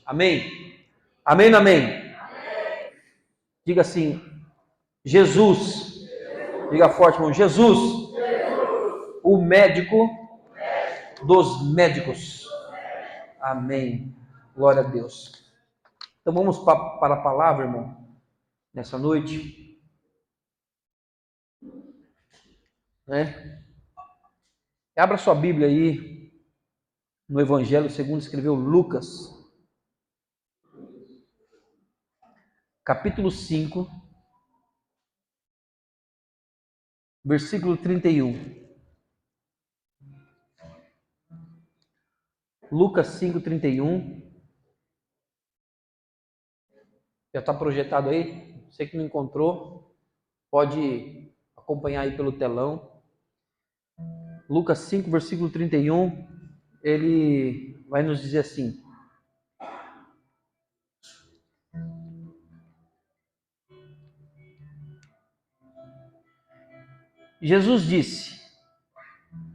Amém? Amém, amém? Amém. Diga assim, Jesus. Diga forte, irmão, Jesus. O médico dos médicos. Amém. Glória a Deus. Então vamos para a palavra, irmão, nessa noite. Abra sua Bíblia aí no Evangelho segundo escreveu Lucas. Capítulo 5, versículo 31. Lucas 5, 31. Já está projetado aí? Você que não encontrou, pode acompanhar aí pelo telão. Lucas 5, versículo 31, ele vai nos dizer assim: Jesus disse: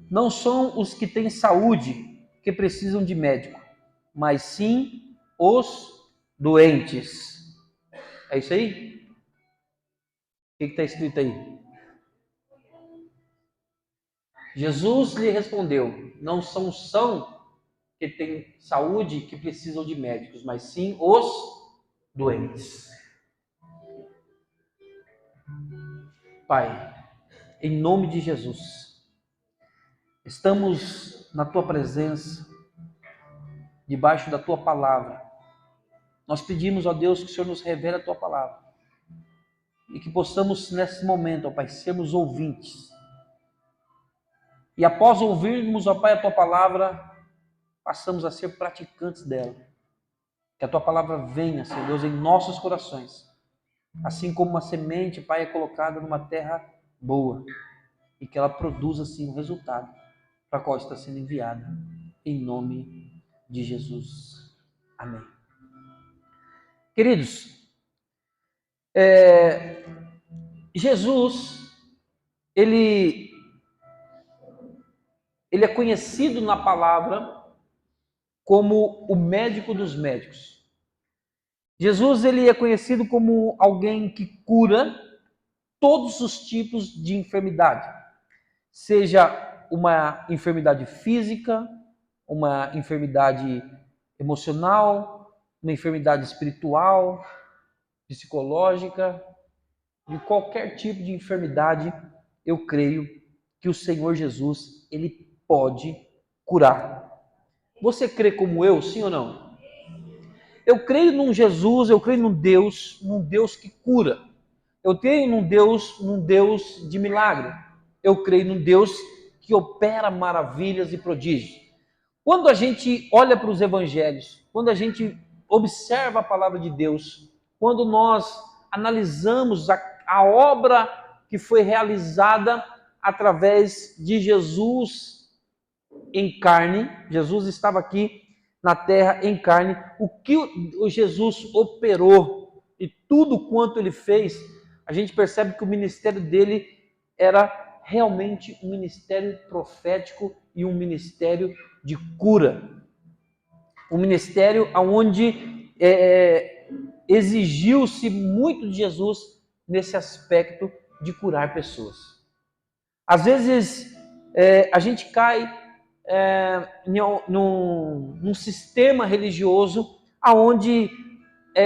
não são os que têm saúde que precisam de médico, mas sim os doentes. É isso aí? O que está escrito aí? Jesus lhe respondeu: não são que têm saúde que precisam de médicos, mas sim os doentes. Pai, em nome de Jesus, estamos na Tua presença, debaixo da Tua palavra. Nós pedimos, ó Deus, que o Senhor nos revele a Tua palavra e que possamos, nesse momento, ó Pai, sermos ouvintes. E após ouvirmos, ó Pai, a Tua palavra, passamos a ser praticantes dela. Que a Tua palavra venha, Senhor Deus, em nossos corações. Assim como uma semente, Pai, é colocada numa terra boa. E que ela produza, sim, um resultado para a qual está sendo enviada. Em nome de Jesus. Amém. Queridos, Jesus, ele é conhecido na palavra como o médico dos médicos. Jesus, ele é conhecido como alguém que cura todos os tipos de enfermidade. Seja uma enfermidade física, uma enfermidade emocional, uma enfermidade espiritual, psicológica, de qualquer tipo de enfermidade, eu creio que o Senhor Jesus, ele pode curar. Você crê como eu, sim ou não? Eu creio num Jesus, eu creio num Deus que cura. Eu creio num Deus de milagre. Eu creio num Deus que opera maravilhas e prodígios. Quando a gente olha para os evangelhos, quando a gente observa a palavra de Deus, quando nós analisamos a obra que foi realizada através de Jesus em carne, Jesus estava aqui na terra em carne, o que o Jesus operou e tudo quanto ele fez, a gente percebe que o ministério dele era realmente um ministério profético e um ministério de cura. Um ministério onde exigiu-se muito de Jesus nesse aspecto de curar pessoas. Às vezes a gente cai num sistema religioso onde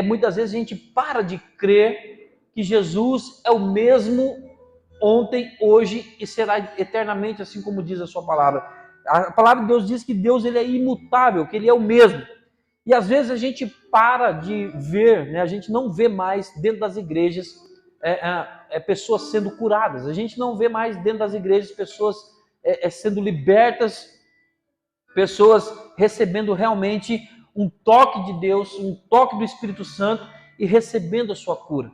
muitas vezes a gente para de crer que Jesus é o mesmo ontem, hoje e será eternamente, assim como diz a sua palavra. A palavra de Deus diz que Deus ele é imutável, que ele é o mesmo. E às vezes a gente para de ver, né? A gente não vê mais dentro das igrejas pessoas sendo curadas. A gente não vê mais dentro das igrejas pessoas sendo libertas, pessoas recebendo realmente um toque de Deus, um toque do Espírito Santo e recebendo a sua cura.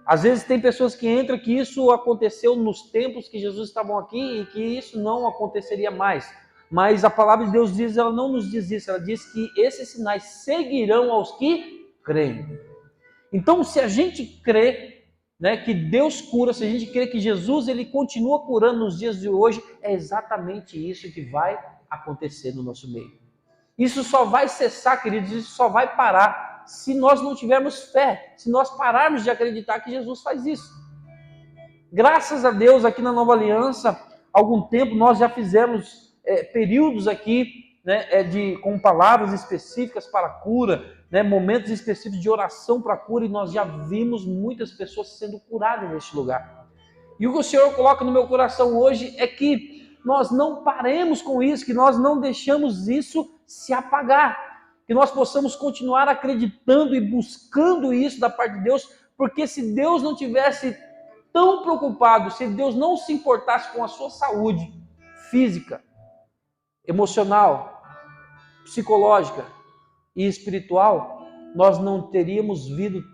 Às vezes tem pessoas que entram que isso aconteceu nos tempos que Jesus estava aqui e que isso não aconteceria mais. Mas a palavra de Deus diz, ela não nos diz isso, ela diz que esses sinais seguirão aos que creem. Então, se a gente crê, né, que Deus cura, se a gente crê que Jesus ele continua curando nos dias de hoje, é exatamente isso que vai acontecer no nosso meio. Isso só vai cessar, queridos, isso só vai parar se nós não tivermos fé, se nós pararmos de acreditar que Jesus faz isso. Graças a Deus, aqui na Nova Aliança, há algum tempo nós já fizemos períodos aqui, né, com palavras específicas para a cura, né, momentos específicos de oração para a cura, e nós já vimos muitas pessoas sendo curadas neste lugar. E o que o Senhor coloca no meu coração hoje é que nós não paremos com isso, que nós não deixamos isso se apagar, que nós possamos continuar acreditando e buscando isso da parte de Deus, porque se Deus não tivesse tão preocupado, se Deus não se importasse com a sua saúde física, emocional, psicológica e espiritual, nós não teríamos visto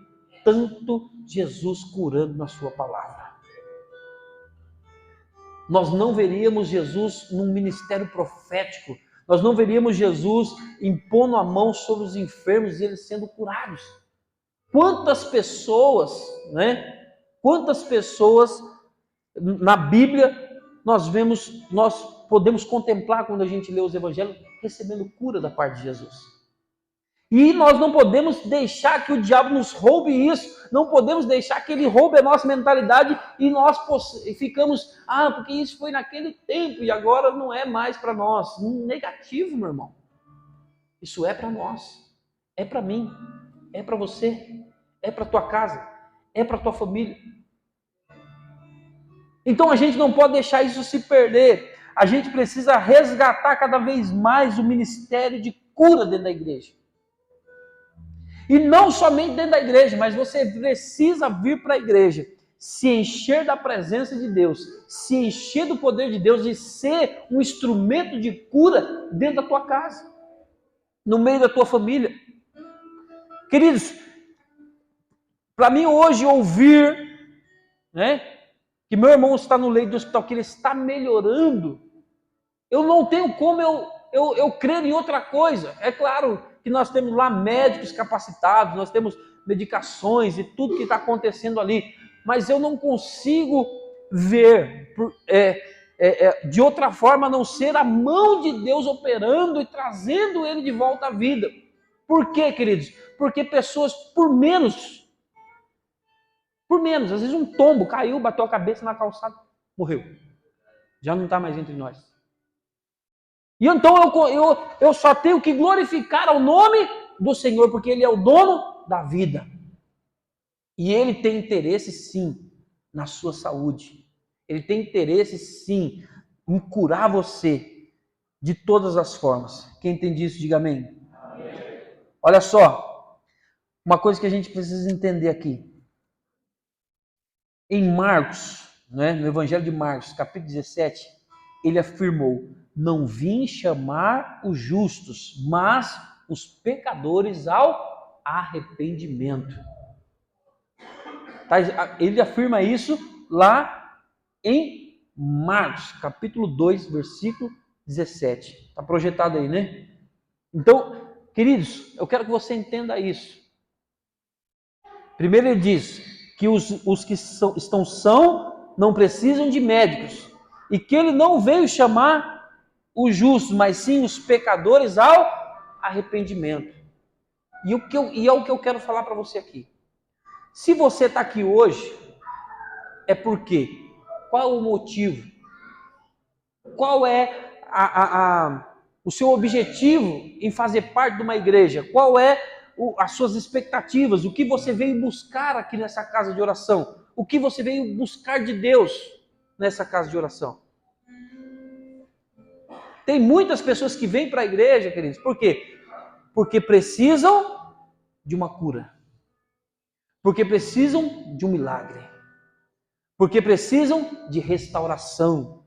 tanto Jesus curando na sua palavra. Nós não veríamos Jesus num ministério profético, nós não veríamos Jesus impondo a mão sobre os enfermos e eles sendo curados. Quantas pessoas, né? Quantas pessoas na Bíblia nós podemos contemplar quando a gente lê os evangelhos, recebendo cura da parte de Jesus. E nós não podemos deixar que o diabo nos roube isso, não podemos deixar que ele roube a nossa mentalidade e nós ficamos, porque isso foi naquele tempo e agora não é mais para nós. Negativo, meu irmão. Isso é para nós, é para mim, é para você, é para tua casa, é para tua família. Então a gente não pode deixar isso se perder. A gente precisa resgatar cada vez mais o ministério de cura dentro da igreja. E não somente dentro da igreja, mas você precisa vir para a igreja, se encher da presença de Deus, se encher do poder de Deus e ser um instrumento de cura dentro da tua casa, no meio da tua família. Queridos, para mim hoje ouvir, né, que meu irmão está no leito do hospital, que ele está melhorando, eu não tenho como eu crer em outra coisa. É claro que nós temos lá médicos capacitados, nós temos medicações e tudo que está acontecendo ali, mas eu não consigo ver de outra forma a não ser a mão de Deus operando e trazendo ele de volta à vida. Por quê, queridos? Porque pessoas por menos, às vezes um tombo, caiu, bateu a cabeça na calçada, morreu. Já não está mais entre nós. E então eu só tenho que glorificar ao nome do Senhor, porque Ele é o dono da vida. E Ele tem interesse, sim, na sua saúde. Ele tem interesse, sim, em curar você de todas as formas. Quem entende isso, diga amém. Amém. Olha só, uma coisa que a gente precisa entender aqui. Em Marcos, né, no Evangelho de Marcos, capítulo 17, ele afirmou: não vim chamar os justos, mas os pecadores ao arrependimento. Ele afirma isso lá em Marcos, capítulo 2, versículo 17. Está projetado aí, né? Então, queridos, eu quero que você entenda isso. Primeiro ele diz que os que estão são não precisam de médicos, e que ele não veio chamar os justos, mas sim os pecadores ao arrependimento. E é o que eu quero falar para você aqui. Se você está aqui hoje, é por quê? Qual é o motivo? Qual é o seu objetivo em fazer parte de uma igreja? Qual é as suas expectativas? O que você veio buscar aqui nessa casa de oração? O que você veio buscar de Deus nessa casa de oração? Tem muitas pessoas que vêm para a igreja, queridos, por quê? Porque precisam de uma cura. Porque precisam de um milagre. Porque precisam de restauração.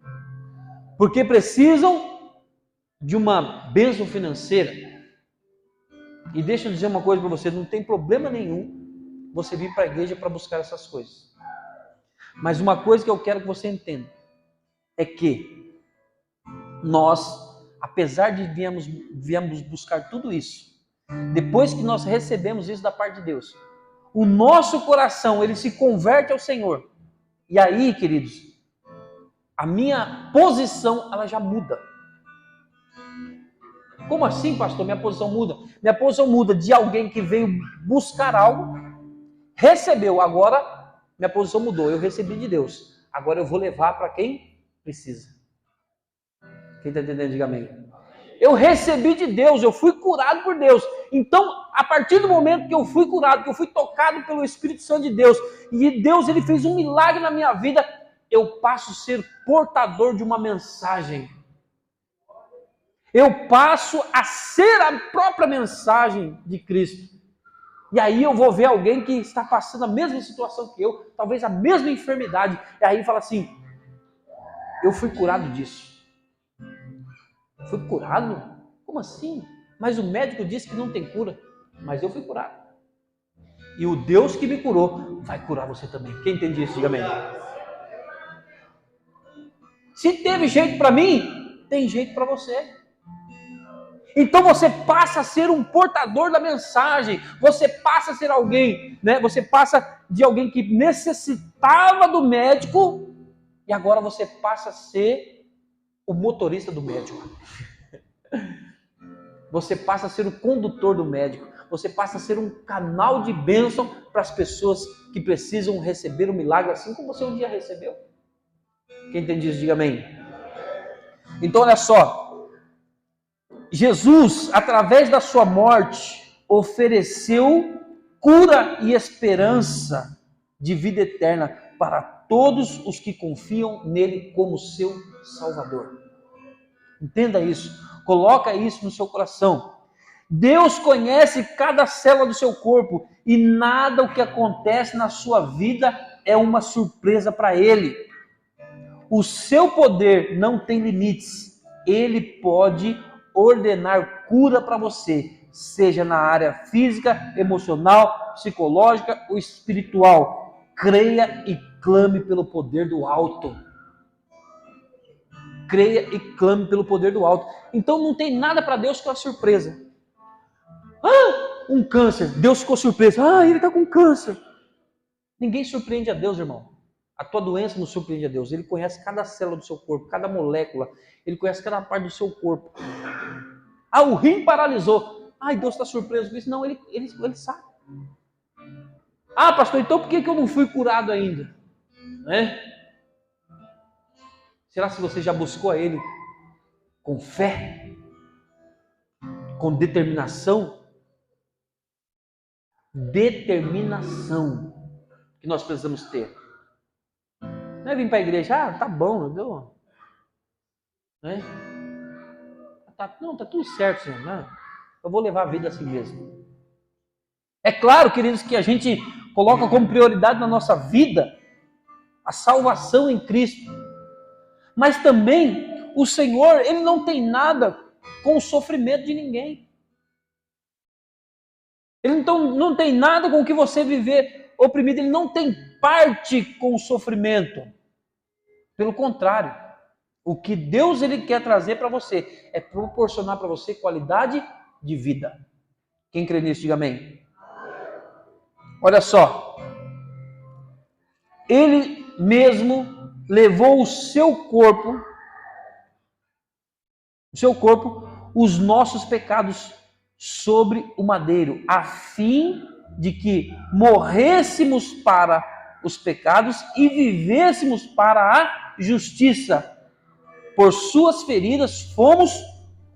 Porque precisam de uma bênção financeira. E deixa eu dizer uma coisa para você, não tem problema nenhum você vir para a igreja para buscar essas coisas. Mas uma coisa que eu quero que você entenda é que nós, apesar de viemos buscar tudo isso, depois que nós recebemos isso da parte de Deus, o nosso coração, ele se converte ao Senhor. E aí, queridos, a minha posição, ela já muda. Como assim, pastor? Minha posição muda? Minha posição muda de alguém que veio buscar algo, recebeu, agora minha posição mudou. Eu recebi de Deus. Agora eu vou levar para quem precisa. Quem está entendendo, diga amém. Eu recebi de Deus, eu fui curado por Deus. Então, a partir do momento que eu fui curado, que eu fui tocado pelo Espírito Santo de Deus, e Deus ele fez um milagre na minha vida, eu passo a ser portador de uma mensagem. Eu passo a ser a própria mensagem de Cristo. E aí eu vou ver alguém que está passando a mesma situação que eu, talvez a mesma enfermidade, e aí fala assim, eu fui curado disso. Fui curado? Como assim? Mas o médico disse que não tem cura. Mas eu fui curado. E o Deus que me curou vai curar você também. Quem entende isso, diga amém. Se teve jeito para mim, tem jeito para você. Então você passa a ser um portador da mensagem. Você passa a ser alguém, né? Você passa de alguém que necessitava do médico e agora você passa a ser o motorista do médico. Você passa a ser o condutor do médico. Você passa a ser um canal de bênção para as pessoas que precisam receber o milagre, assim como você um dia recebeu. Quem entende isso, diga amém. Então, olha só. Jesus, através da sua morte, ofereceu cura e esperança de vida eterna para todos os que confiam nele como seu Salvador. Entenda isso, coloca isso no seu coração. Deus conhece cada célula do seu corpo e nada o que acontece na sua vida é uma surpresa para Ele. O seu poder não tem limites. Ele pode ordenar cura para você, seja na área física, emocional, psicológica ou espiritual. Creia e clame pelo poder do alto. Creia e clame pelo poder do alto. Então não tem nada para Deus que é uma surpresa. Um câncer. Deus ficou surpreso. Ele está com câncer. Ninguém surpreende a Deus, irmão. A tua doença não surpreende a Deus. Ele conhece cada célula do seu corpo, cada molécula. Ele conhece cada parte do seu corpo. O rim paralisou. Deus está surpreso com isso. Não, ele sabe. Pastor, então por que eu não fui curado ainda? Será que você já buscou a Ele com fé? Com determinação? Determinação que nós precisamos ter. Não é vir para a igreja, tá bom, viu? Tá tudo certo, Senhor. Né? Eu vou levar a vida assim mesmo. É claro, queridos, que a gente coloca como prioridade na nossa vida a salvação em Cristo. Mas também o Senhor, Ele não tem nada com o sofrimento de ninguém. Ele não tem nada com o que você viver oprimido. Ele não tem parte com o sofrimento. Pelo contrário, o que Deus ele quer trazer para você é proporcionar para você qualidade de vida. Quem crê nisso, diga amém. Olha só. Ele mesmo levou o seu corpo, os nossos pecados sobre o madeiro, a fim de que morrêssemos para os pecados e vivêssemos para a justiça. Por suas feridas fomos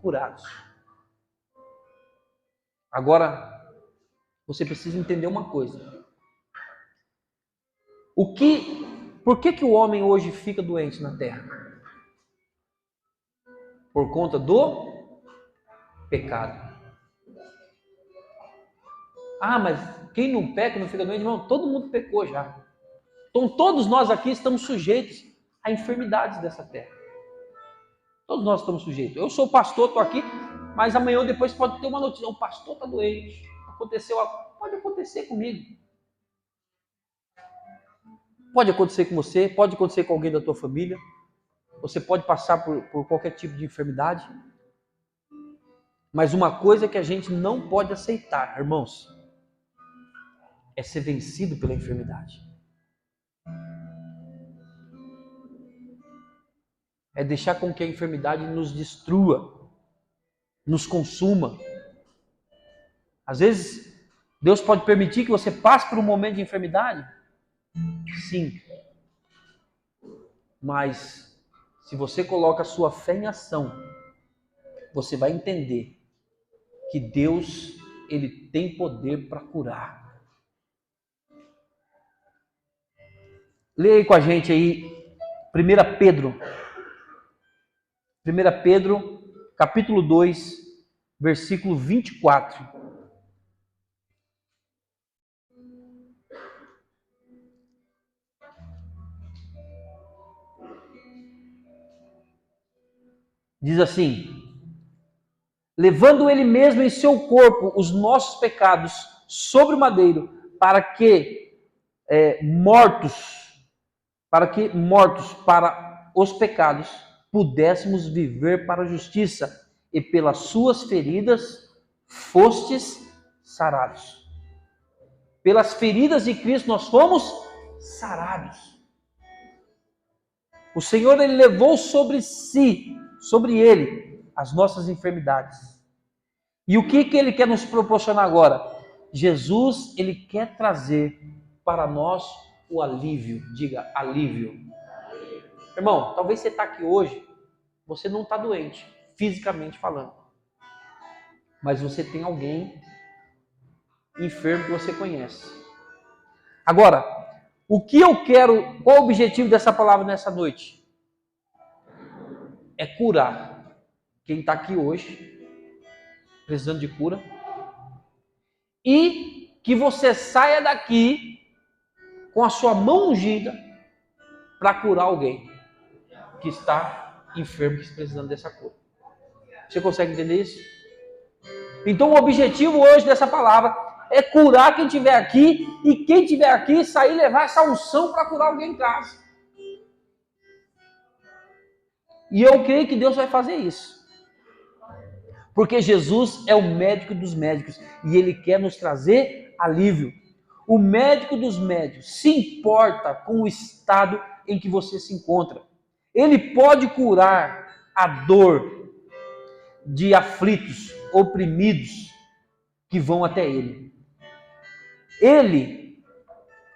curados. Agora, você precisa entender uma coisa. Por que o homem hoje fica doente na terra? Por conta do pecado. Mas quem não peca não fica doente? Irmão, todo mundo pecou já. Então todos nós aqui estamos sujeitos a enfermidades dessa terra. Todos nós estamos sujeitos. Eu sou pastor, estou aqui, Mas amanhã ou depois pode ter uma notícia, o pastor está doente, aconteceu algo. Pode acontecer comigo. Pode acontecer com você, pode acontecer com alguém da tua família. Você pode passar por qualquer tipo de enfermidade. Mas uma coisa que a gente não pode aceitar, irmãos, é ser vencido pela enfermidade. É deixar com que a enfermidade nos destrua, nos consuma. Às vezes, Deus pode permitir que você passe por um momento de enfermidade. Sim. Mas, se você coloca a sua fé em ação, você vai entender que Deus, Ele tem poder para curar. Leia aí com a gente aí, 1 Pedro. 1 Pedro, capítulo 2, versículo 24. Diz assim: levando ele mesmo em seu corpo os nossos pecados sobre o madeiro, para que mortos para os pecados, pudéssemos viver para a justiça, e pelas suas feridas fostes sarados. Pelas feridas de Cristo nós fomos sarados. O Senhor, Ele levou sobre si, sobre Ele, as nossas enfermidades. E o que Ele quer nos proporcionar agora? Jesus, Ele quer trazer para nós o alívio. Diga, alívio. Irmão, talvez você está aqui hoje, você não está doente, fisicamente falando. Mas você tem alguém enfermo que você conhece. Agora, o que eu quero, qual o objetivo dessa palavra nessa noite? É curar quem está aqui hoje, precisando de cura, e que você saia daqui com a sua mão ungida para curar alguém que está enfermo, que está precisando dessa cura. Você consegue entender isso? Então o objetivo hoje dessa palavra é curar quem estiver aqui, e quem estiver aqui sair e levar essa unção para curar alguém em casa. E eu creio que Deus vai fazer isso. Porque Jesus é o médico dos médicos e Ele quer nos trazer alívio. O médico dos médicos se importa com o estado em que você se encontra. Ele pode curar a dor de aflitos, oprimidos que vão até Ele. Ele,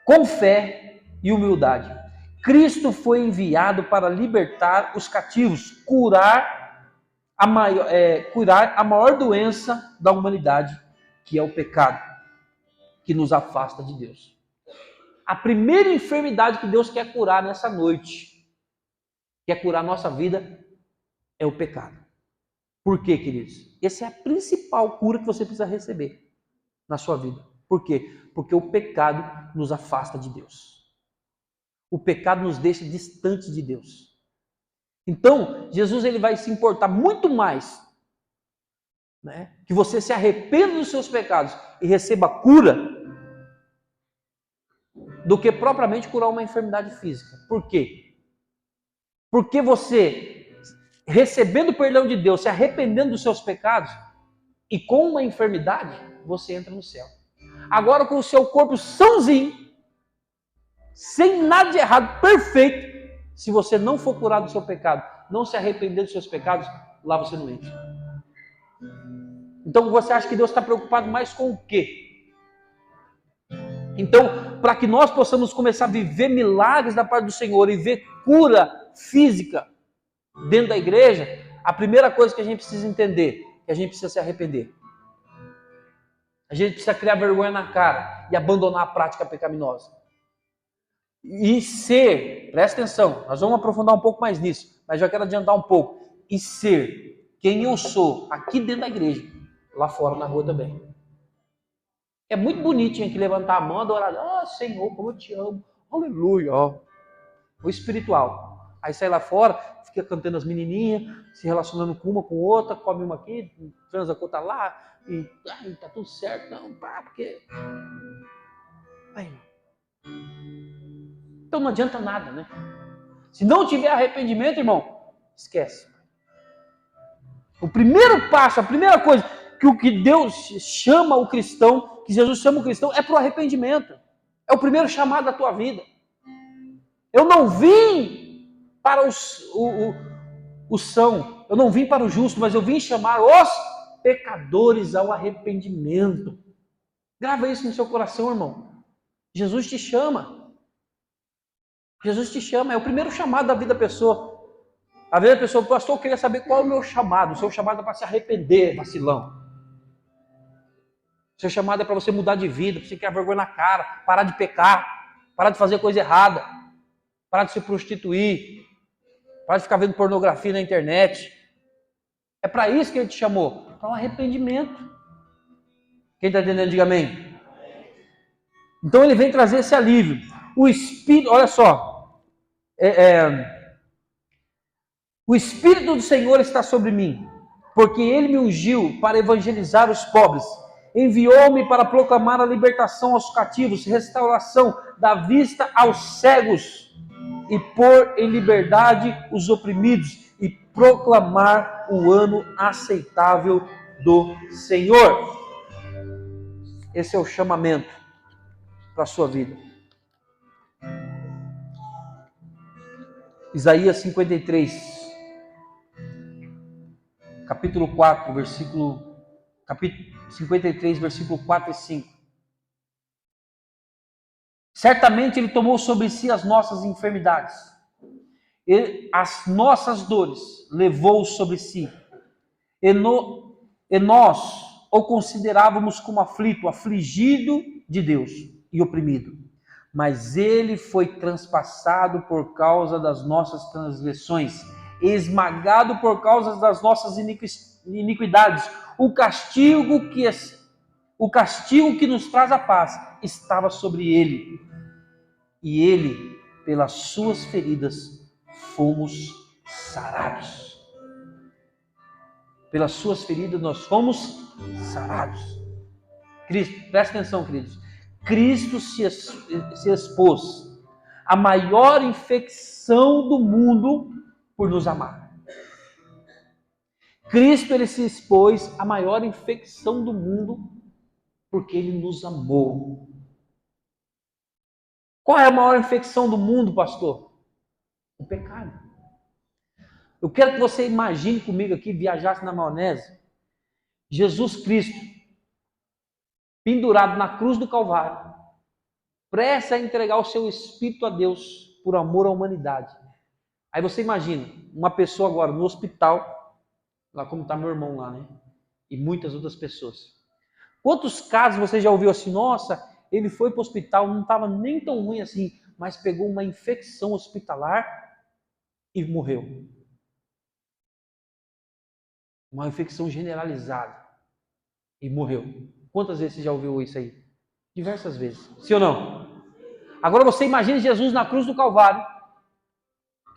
com fé e humildade, Cristo foi enviado para libertar os cativos, curar a maior doença da humanidade, que é o pecado, que nos afasta de Deus. A primeira enfermidade que Deus quer curar nessa noite, quer curar a nossa vida, é o pecado. Por quê, queridos? Essa é a principal cura que você precisa receber na sua vida. Por quê? Porque o pecado nos afasta de Deus. O pecado nos deixa distantes de Deus. Então, Jesus, ele vai se importar muito mais, né, que você se arrependa dos seus pecados e receba cura, do que propriamente curar uma enfermidade física. Por quê? Porque você, recebendo o perdão de Deus, se arrependendo dos seus pecados, e com uma enfermidade, você entra no céu. Agora, com o seu corpo sãozinho, sem nada de errado, perfeito, se você não for curado do seu pecado, não se arrepender dos seus pecados, lá você não entra. Então você acha que Deus está preocupado mais com o quê? Então, para que nós possamos começar a viver milagres da parte do Senhor e ver cura física dentro da igreja, a primeira coisa que a gente precisa entender é que a gente precisa se arrepender. A gente precisa criar vergonha na cara e abandonar a prática pecaminosa. E ser, presta atenção, nós vamos aprofundar um pouco mais nisso, mas já quero adiantar um pouco. E ser quem eu sou aqui dentro da igreja, lá fora na rua também. É muito bonitinho aqui levantar a mão, adorar. Ah, Senhor, como eu te amo. Aleluia. O espiritual. Aí sai lá fora, fica cantando as menininhas, se relacionando com uma, com outra, come uma aqui, transa com outra lá, e tá tudo certo, não, pá, porque... Aí, então não adianta nada, né? Se não tiver arrependimento, irmão, esquece. O primeiro passo, a primeira coisa que o que Deus chama o cristão, que Jesus chama o cristão, é para o arrependimento. É o primeiro chamado da tua vida. Eu não vim para os são, eu não vim para o justo, mas eu vim chamar os pecadores ao arrependimento. Grava isso no seu coração, irmão. Jesus te chama. Jesus te chama, é o primeiro chamado da vida da pessoa. A vida da pessoa, pastor, eu queria saber qual é o meu chamado. O seu chamado é para se arrepender, vacilão. O seu chamado é para você mudar de vida, para você criar vergonha na cara, parar de pecar, parar de fazer coisa errada, parar de se prostituir, parar de ficar vendo pornografia na internet. É para isso que ele te chamou, para o arrependimento. Quem está entendendo, diga amém. Então ele vem trazer esse alívio. O Espírito, olha só, o Espírito do Senhor está sobre mim, porque ele me ungiu para evangelizar os pobres. Enviou-me para proclamar a libertação aos cativos, restauração da vista aos cegos e pôr em liberdade os oprimidos e proclamar o ano aceitável do Senhor. Esse é o chamamento para a sua vida. Isaías 53, capítulo 4, capítulo 53, versículo 4 e 5. Certamente ele tomou sobre si as nossas enfermidades, as nossas dores levou sobre si, e nós o considerávamos como aflito, afligido de Deus e oprimido. Mas ele foi transpassado por causa das nossas transgressões, esmagado por causa das nossas iniquidades. O castigo que nos traz a paz estava sobre ele. E ele, pelas suas feridas, fomos sarados. Pelas suas feridas nós fomos sarados. Cristo, presta atenção, queridos. Cristo se expôs à maior infecção do mundo por nos amar. Cristo, ele se expôs à maior infecção do mundo porque ele nos amou. Qual é a maior infecção do mundo, pastor? O pecado. Eu quero que você imagine comigo aqui, viajasse na maionese, Jesus Cristo, pendurado na cruz do Calvário, prestes a entregar o seu Espírito a Deus por amor à humanidade. Aí você imagina, uma pessoa agora no hospital, lá como está meu irmão lá, né? E muitas outras pessoas. Quantos casos você já ouviu assim, nossa, ele foi para o hospital, não estava nem tão ruim assim, mas pegou uma infecção hospitalar e morreu. Uma infecção generalizada e morreu. Quantas vezes você já ouviu isso aí? Diversas vezes. Sim ou não? Agora você imagine Jesus na cruz do Calvário,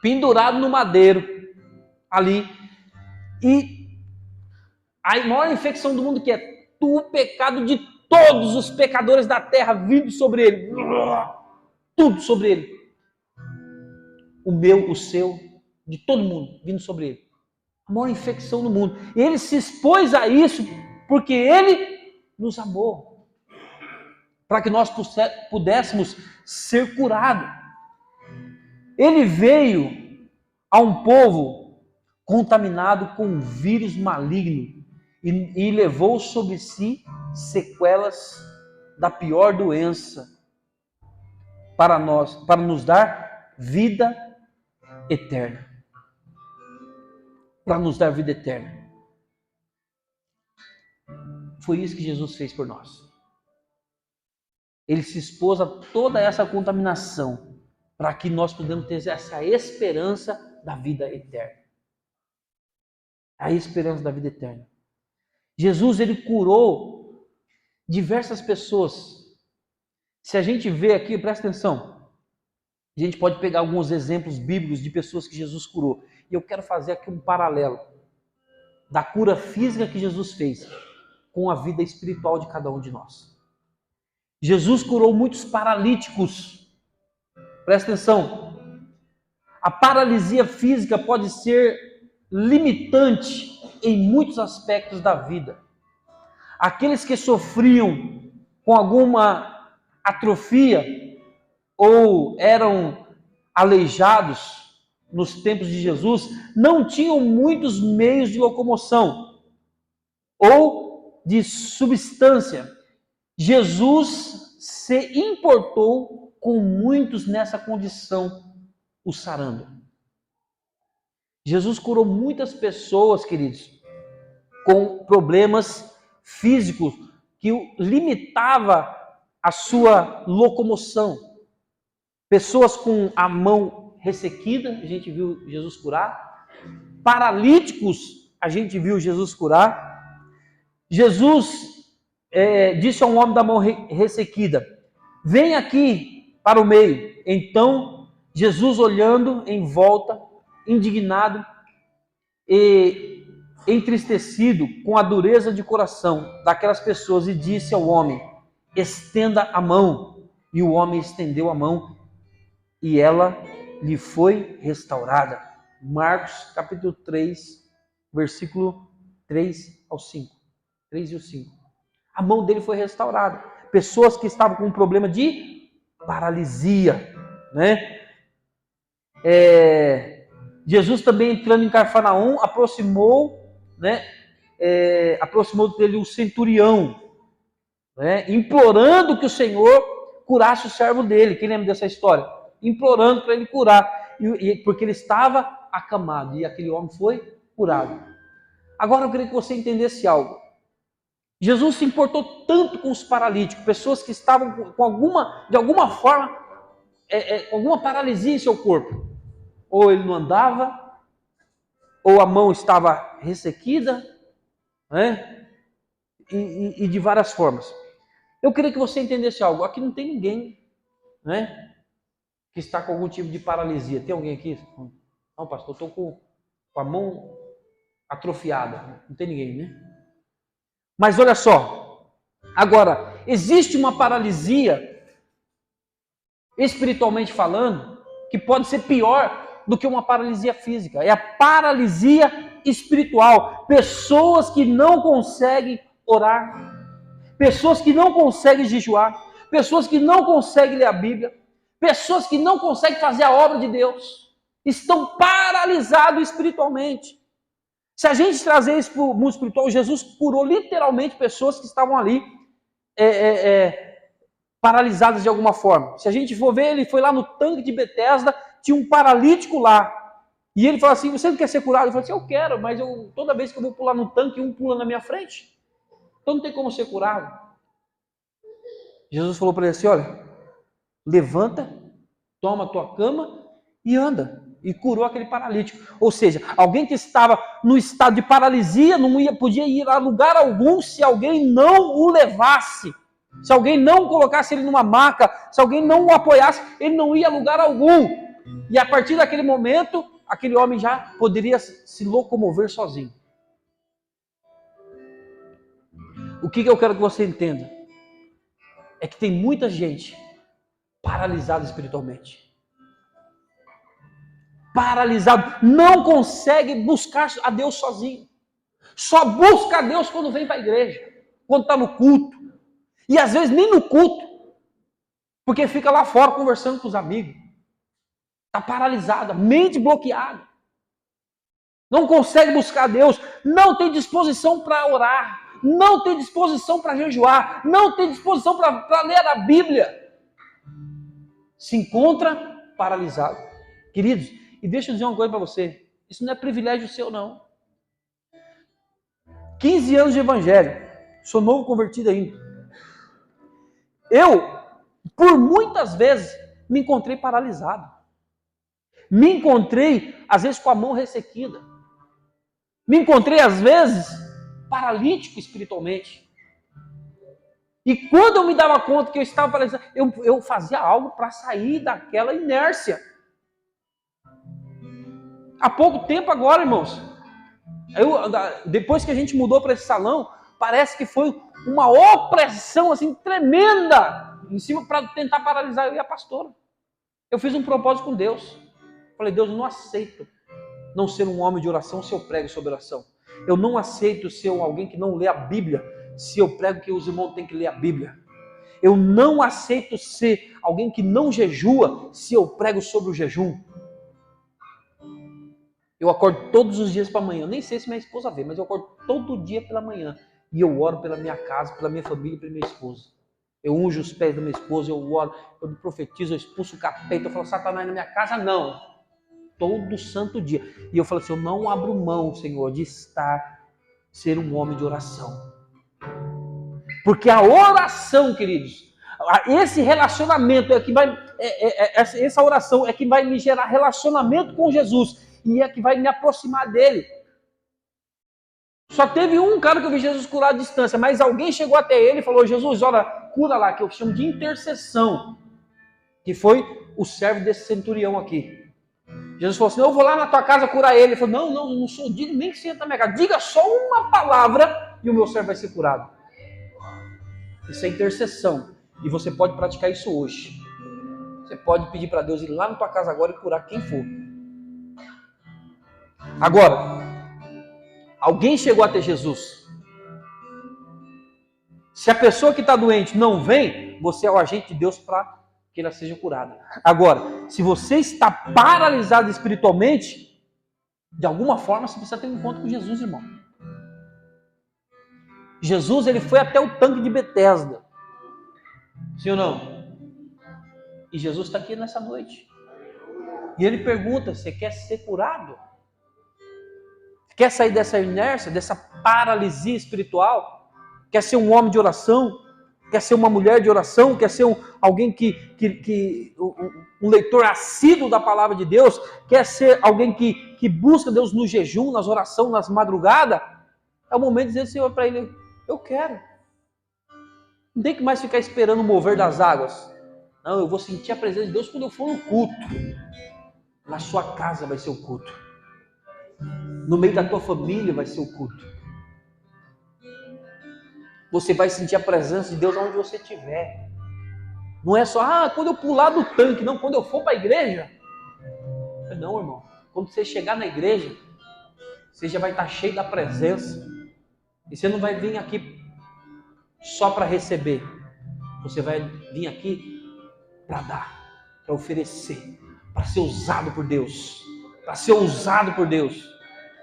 pendurado no madeiro, ali, e a maior infecção do mundo que é o pecado de todos os pecadores da terra vindo sobre ele. Tudo sobre ele. O meu, o seu, de todo mundo vindo sobre ele. A maior infecção do mundo. E ele se expôs a isso porque ele nos amou. Para que nós pudéssemos ser curados. Ele veio a um povo contaminado com um vírus maligno e levou sobre si sequelas da pior doença para nos dar vida eterna. Para nos dar vida eterna. Foi isso que Jesus fez por nós. Ele se expôs a toda essa contaminação para que nós pudéssemos ter essa esperança da vida eterna. A esperança da vida eterna. Jesus, ele curou diversas pessoas. Se a gente vê aqui, presta atenção. A gente pode pegar alguns exemplos bíblicos de pessoas que Jesus curou. E eu quero fazer aqui um paralelo da cura física que Jesus fez com a vida espiritual de cada um de nós. Jesus curou muitos paralíticos. Presta atenção. A paralisia física pode ser limitante em muitos aspectos da vida. Aqueles que sofriam com alguma atrofia ou eram aleijados nos tempos de Jesus, não tinham muitos meios de locomoção ou de substância. Jesus se importou com muitos nessa condição, o sarando. Jesus curou muitas pessoas, queridos, com problemas físicos que limitava a sua locomoção. Pessoas com a mão ressequida, a gente viu Jesus curar. Paralíticos, a gente viu Jesus curar. Jesus disse a um homem da mão ressequida: vem aqui para o meio. Então, Jesus, olhando em volta, indignado e entristecido com a dureza de coração daquelas pessoas, e disse ao homem: estenda a mão. E o homem estendeu a mão e ela lhe foi restaurada. Marcos capítulo 3, versículo 3 ao 5. 3 e o 5. A mão dele foi restaurada. Pessoas que estavam com um problema de paralisia, né? Jesus também, entrando em Cafarnaum, aproximou dele o centurião, né? Implorando que o Senhor curasse o servo dele. Quem lembra dessa história? Implorando para ele curar, porque ele estava acamado, e aquele homem foi curado. Agora eu queria que você entendesse algo. Jesus se importou tanto com os paralíticos, pessoas que estavam de alguma forma, alguma paralisia em seu corpo. Ou ele não andava, ou a mão estava ressequida, né? E de várias formas. Eu queria que você entendesse algo. Aqui não tem ninguém, né, que está com algum tipo de paralisia. Tem alguém aqui? Não, pastor, eu estou com a mão atrofiada. Não tem ninguém, né? Mas olha só. Agora, existe uma paralisia, espiritualmente falando, que pode ser pior do que uma paralisia física. É a paralisia espiritual. Pessoas que não conseguem orar, pessoas que não conseguem jejuar, pessoas que não conseguem ler a Bíblia, pessoas que não conseguem fazer a obra de Deus, estão paralisados espiritualmente. Se a gente trazer isso para o mundo espiritual, Jesus curou literalmente pessoas que estavam ali paralisadas de alguma forma. Se a gente for ver, ele foi lá no tanque de Betesda, tinha um paralítico lá. E ele falou assim: você não quer ser curado? Ele falou assim: eu quero, mas toda vez que eu vou pular no tanque, um pula na minha frente. Então não tem como ser curado. Jesus falou para ele assim: olha, levanta, toma a tua cama e anda. E curou aquele paralítico. Ou seja, alguém que estava no estado de paralisia podia ir a lugar algum se alguém não o levasse. Se alguém não colocasse ele numa maca, se alguém não o apoiasse, ele não ia a lugar algum. E a partir daquele momento, aquele homem já poderia se locomover sozinho. O que eu quero que você entenda é que tem muita gente paralisada espiritualmente. Paralisado, não consegue buscar a Deus sozinho. Só busca a Deus quando vem para a igreja, quando está no culto. E às vezes nem no culto, porque fica lá fora conversando com os amigos. Está paralisada, mente bloqueada. Não consegue buscar a Deus, não tem disposição para orar, não tem disposição para jejuar, não tem disposição para ler a Bíblia. Se encontra paralisado. Queridos, e deixa eu dizer uma coisa para você, isso não é privilégio seu, não. 15 anos de evangelho, sou novo convertido ainda. Eu, por muitas vezes, me encontrei paralisado. Me encontrei, às vezes, com a mão ressequida. Me encontrei, às vezes, paralítico espiritualmente. E quando eu me dava conta que eu estava paralisado, eu fazia algo para sair daquela inércia. Há pouco tempo agora, irmãos, depois que a gente mudou para esse salão, parece que foi uma opressão assim tremenda em cima para tentar paralisar eu e a pastora. Eu fiz um propósito com Deus. Falei, Deus, eu não aceito não ser um homem de oração se eu prego sobre oração. Eu não aceito ser alguém que não lê a Bíblia se eu prego que os irmãos têm que ler a Bíblia. Eu não aceito ser alguém que não jejua se eu prego sobre o jejum. Eu acordo todos os dias para manhã. Eu nem sei se minha esposa vê, mas eu acordo todo dia pela manhã. E eu oro pela minha casa, pela minha família e pela minha esposa. Eu unjo os pés da minha esposa, eu oro, eu profetizo, eu expulso o capeta. Eu falo, Satanás, na minha casa não. Todo santo dia. E eu falo assim, eu não abro mão, Senhor, de ser um homem de oração. Porque a oração, queridos, esse relacionamento é que vai, essa oração é que vai me gerar relacionamento com Jesus e é que vai me aproximar dele. Só teve um cara que eu vi Jesus curar à distância, mas alguém chegou até ele e falou, Jesus, olha, cura lá, que eu chamo de intercessão, que foi o servo desse centurião aqui. Jesus falou assim, eu vou lá na tua casa curar ele. Ele falou, não sou digno nem que senta na minha casa. Diga só uma palavra e o meu servo vai ser curado. Isso é intercessão. E você pode praticar isso hoje. Você pode pedir para Deus ir lá na tua casa agora e curar quem for. Agora, alguém chegou até Jesus. Se a pessoa que está doente não vem, você é o agente de Deus para que ela seja curada. Agora, se você está paralisado espiritualmente, de alguma forma você precisa ter um encontro com Jesus, irmão. Jesus, ele foi até o tanque de Betesda. Sim ou não? E Jesus está aqui nessa noite. E ele pergunta, você quer ser curado? Quer sair dessa inércia, dessa paralisia espiritual? Quer ser um homem de oração? Quer ser uma mulher de oração? Quer ser alguém um leitor assíduo da palavra de Deus? Quer ser alguém que busca Deus no jejum, nas orações, nas madrugadas? É o momento de dizer, Senhor, para ele, eu quero. Não tem que mais ficar esperando o mover das águas. Não, eu vou sentir a presença de Deus quando eu for no culto. Na sua casa vai ser o culto. No meio da tua família vai ser o culto. Você vai sentir a presença de Deus onde você estiver. Não é só, quando eu pular do tanque. Não, quando eu for para a igreja. Não, irmão. Quando você chegar na igreja, você já vai estar cheio da presença. E você não vai vir aqui só para receber. Você vai vir aqui para dar, para oferecer, para ser usado por Deus. Para ser usado por Deus.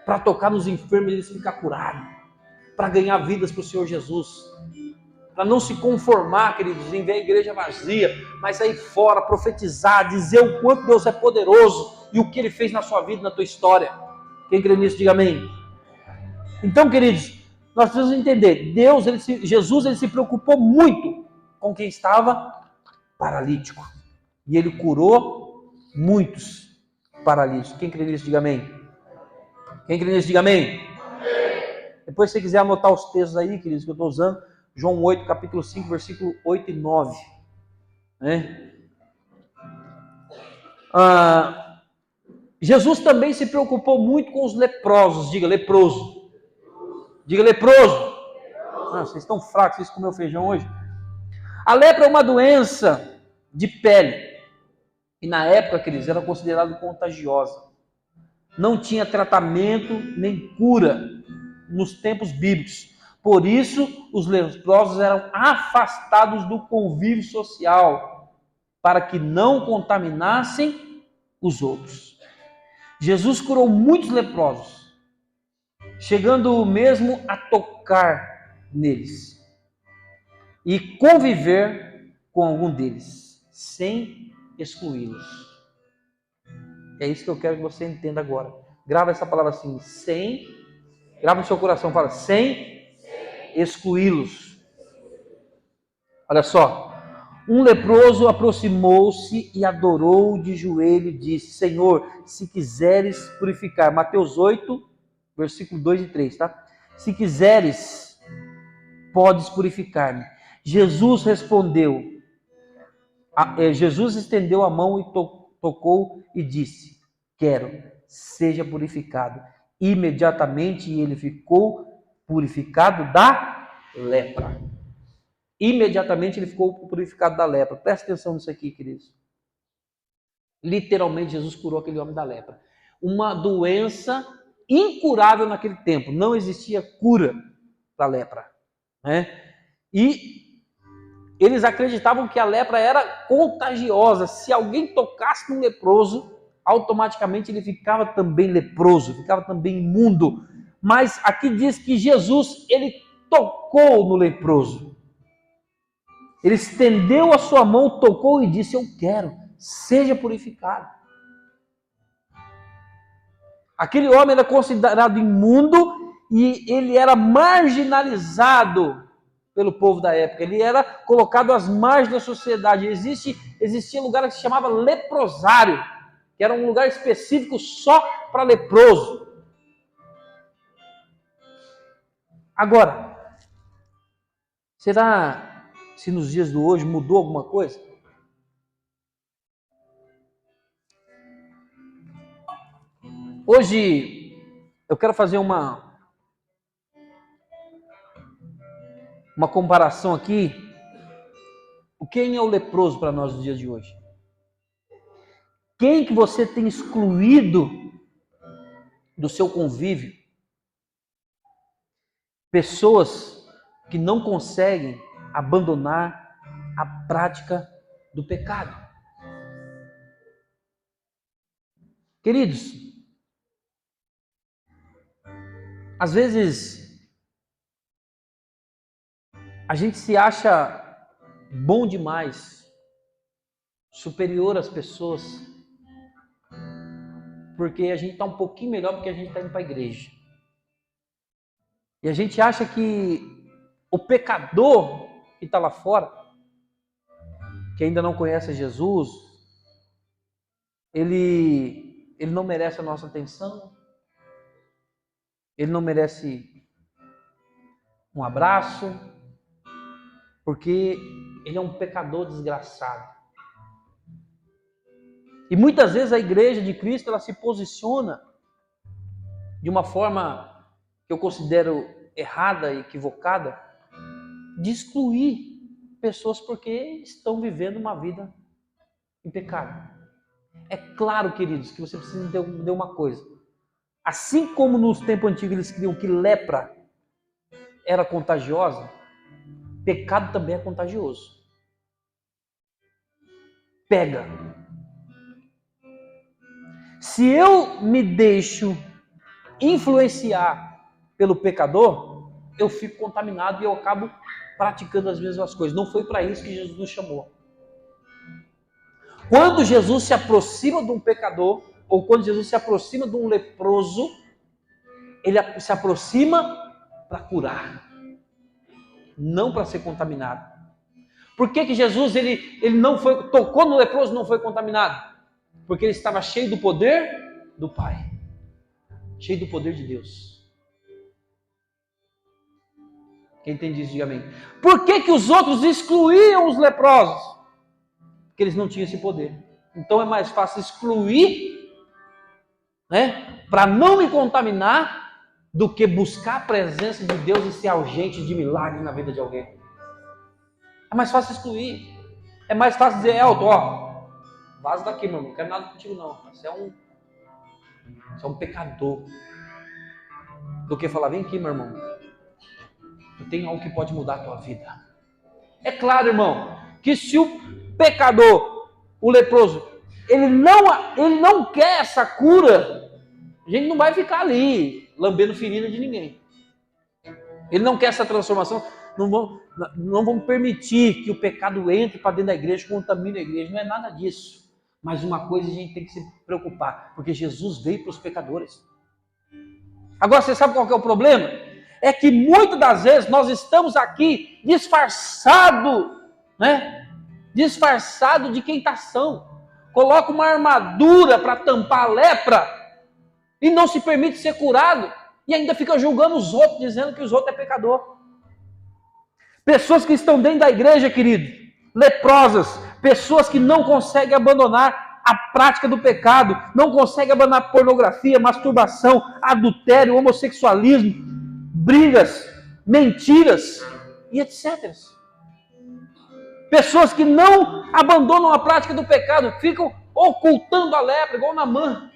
Para tocar nos enfermos e eles ficar curados. Para ganhar vidas para o Senhor Jesus. Para não se conformar, queridos, em ver a igreja vazia, mas sair fora, profetizar, dizer o quanto Deus é poderoso e o que Ele fez na sua vida, na tua história. Quem crê nisso, diga amém. Então, queridos, nós precisamos entender, Jesus ele se preocupou muito com quem estava paralítico. E Ele curou muitos paralíticos. Quem crê nisso, diga amém. Quem crê nisso, diga amém. Depois, se você quiser anotar os textos aí, queridos, que eu estou usando, João 8, capítulo 5, versículo 8 e 9. Né? Jesus também se preocupou muito com os leprosos. Diga, leproso. Diga, leproso. Vocês estão fracos, vocês comeram feijão hoje? A lepra é uma doença de pele. E na época, queridos, era considerada contagiosa. Não tinha tratamento nem cura nos tempos bíblicos. Por isso, os leprosos eram afastados do convívio social, para que não contaminassem os outros. Jesus curou muitos leprosos, chegando mesmo a tocar neles e conviver com algum deles, sem excluí-los. É isso que eu quero que você entenda agora. Grava essa palavra assim, grava no seu coração, fala, sem excluí-los. Olha só, um leproso aproximou-se e adorou de joelho e disse, Senhor, se quiseres purificar, Mateus 8, versículo 2 e 3, tá? Se quiseres, podes purificar-me. Jesus respondeu, Jesus estendeu a mão e tocou e disse: quero, seja purificado. Imediatamente ele ficou purificado da lepra. Imediatamente ele ficou purificado da lepra. Presta atenção nisso aqui, queridos. Literalmente Jesus curou aquele homem da lepra. Uma doença incurável naquele tempo. Não existia cura para a lepra, né? E eles acreditavam que a lepra era contagiosa. Se alguém tocasse num leproso, automaticamente ele ficava também leproso, ficava também imundo. Mas aqui diz que Jesus, ele tocou no leproso. Ele estendeu a sua mão, tocou e disse: eu quero, seja purificado. Aquele homem era considerado imundo e ele era marginalizado pelo povo da época. Ele era colocado às margens da sociedade. Existia um lugar que se chamava leprosário, que era um lugar específico só para leproso. Agora, será se nos dias de hoje mudou alguma coisa? Hoje eu quero fazer uma comparação aqui. Quem é o leproso para nós nos dias de hoje? Quem que você tem excluído do seu convívio? Pessoas que não conseguem abandonar a prática do pecado. Queridos, às vezes a gente se acha bom demais, superior às pessoas, porque a gente está um pouquinho melhor porque a gente está indo para a igreja. E a gente acha que o pecador que está lá fora, que ainda não conhece Jesus, ele não merece a nossa atenção, ele não merece um abraço, porque ele é um pecador desgraçado. E muitas vezes a igreja de Cristo, ela se posiciona de uma forma que eu considero errada e equivocada, de excluir pessoas porque estão vivendo uma vida em pecado. É claro, queridos, que você precisa entender uma coisa. Assim como nos tempos antigos eles criam que lepra era contagiosa, pecado também é contagioso. Pega. Se eu me deixo influenciar pelo pecador, eu fico contaminado e eu acabo praticando as mesmas coisas. Não foi para isso que Jesus nos chamou. Quando Jesus se aproxima de um pecador, ou quando Jesus se aproxima de um leproso, ele se aproxima para curar, não para ser contaminado. Por que Jesus ele não foi, tocou no leproso, não foi contaminado? Porque ele estava cheio do poder do Pai, cheio do poder de Deus. Quem entende isso, diga amém. Por que os outros excluíam os leprosos? Porque eles não tinham esse poder. Então é mais fácil excluir, né, para não me contaminar, do que buscar a presença de Deus e ser agente de milagre na vida de alguém. É mais fácil excluir. É mais fácil dizer: Elton, ó, vaza daqui, meu irmão, não quero nada contigo não. Você é um pecador. Do que falar: vem aqui, meu irmão, eu tenho algo que pode mudar a tua vida. É claro, irmão, que se o pecador, o leproso, ele não quer essa cura, a gente não vai ficar ali lambendo ferida de ninguém. Ele não quer essa transformação. Não vamos permitir que o pecado entre para dentro da igreja, contamine a igreja. Não é nada disso. Mas uma coisa a gente tem que se preocupar, porque Jesus veio para os pecadores. Agora, você sabe qual que é o problema? É que muitas das vezes nós estamos aqui disfarçado, né? Disfarçado de quem está são. Coloca uma armadura para tampar a lepra e não se permite ser curado, e ainda fica julgando os outros, dizendo que os outros é pecador. Pessoas que estão dentro da igreja, querido, leprosas, pessoas que não conseguem abandonar a prática do pecado, não conseguem abandonar pornografia, masturbação, adultério, homossexualismo, brigas, mentiras e etc. Pessoas que não abandonam a prática do pecado, ficam ocultando a lepra, igual Naamã,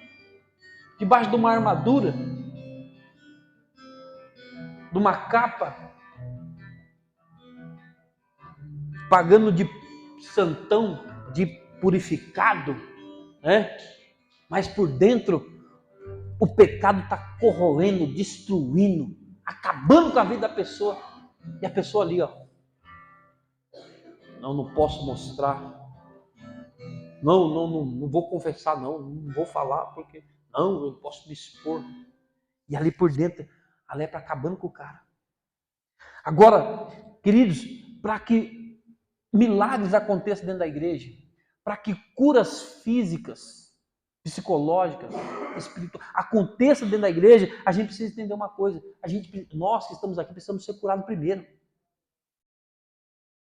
debaixo de uma armadura, de uma capa, pagando de santão, de purificado, né? Mas por dentro o pecado está corroendo, destruindo, acabando com a vida da pessoa, e a pessoa ali, ó, não posso mostrar, não vou confessar, não vou falar, porque não, eu posso me expor, e ali por dentro a lepra acabando com o cara. Agora, queridos, para que milagres aconteçam dentro da igreja, para que curas físicas, psicológicas, espirituais aconteçam dentro da igreja, a gente precisa entender uma coisa: nós que estamos aqui precisamos ser curados primeiro.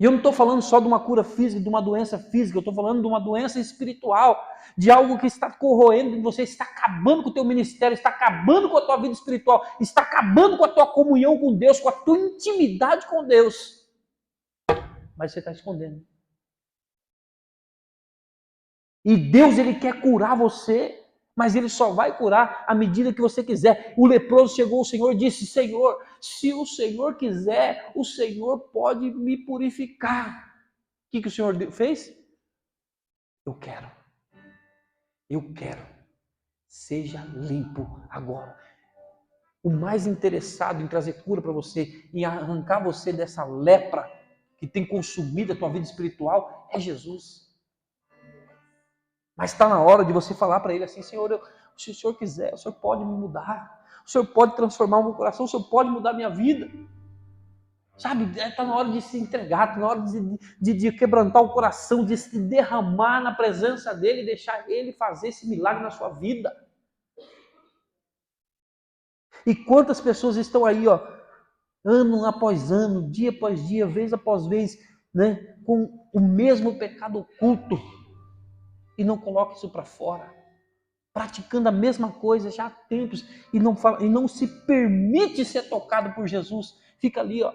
E eu não estou falando só de uma cura física, de uma doença física, eu estou falando de uma doença espiritual, de algo que está corroendo em você, está acabando com o teu ministério, está acabando com a tua vida espiritual, está acabando com a tua comunhão com Deus, com a tua intimidade com Deus. Mas você está escondendo. E Deus, Ele quer curar você, mas Ele só vai curar à medida que você quiser. O leproso chegou ao Senhor e disse: Senhor, se o Senhor quiser, o Senhor pode me purificar. O que o Senhor fez? Eu quero. Seja limpo agora. O mais interessado em trazer cura para você, em arrancar você dessa lepra que tem consumido a tua vida espiritual, é Jesus. Mas está na hora de você falar para Ele assim: Senhor, se o Senhor quiser, o Senhor pode me mudar, o Senhor pode transformar o meu coração, o Senhor pode mudar a minha vida. Sabe, está na hora de se entregar, está na hora de quebrantar o coração, de se derramar na presença dEle e deixar Ele fazer esse milagre na sua vida. E quantas pessoas estão aí, ó, ano após ano, dia após dia, vez após vez, né, com o mesmo pecado oculto, e não coloca isso para fora, praticando a mesma coisa já há tempos, e não se permite ser tocado por Jesus. Fica ali, ó.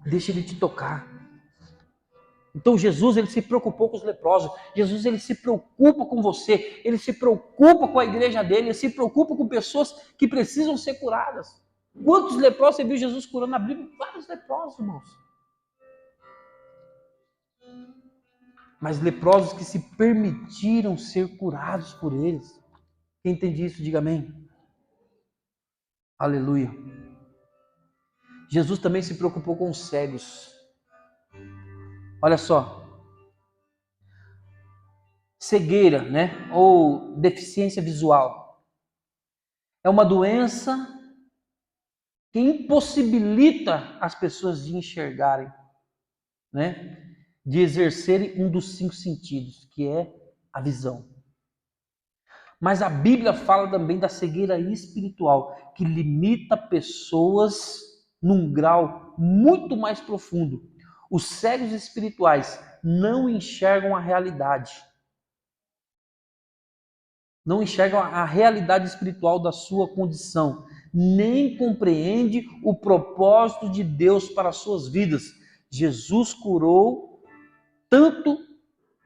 Deixa Ele te tocar. Então Jesus, Ele se preocupou com os leprosos. Jesus, Ele se preocupa com você. Ele se preocupa com a igreja dele. Ele se preocupa com pessoas que precisam ser curadas. Quantos leprosos você viu Jesus curando na Bíblia? Vários leprosos, irmãos. Mas leprosos que se permitiram ser curados por eles. Quem entende isso, diga amém. Aleluia. Jesus também se preocupou com os cegos. Olha só. Cegueira, né? Ou deficiência visual. É uma doença que impossibilita as pessoas de enxergarem, né? De exercerem um dos 5 sentidos, que é a visão. Mas a Bíblia fala também da cegueira espiritual, que limita pessoas num grau muito mais profundo. Os cegos espirituais não enxergam a realidade. Não enxergam a realidade espiritual da sua condição, nem compreende o propósito de Deus para as suas vidas. Jesus curou tanto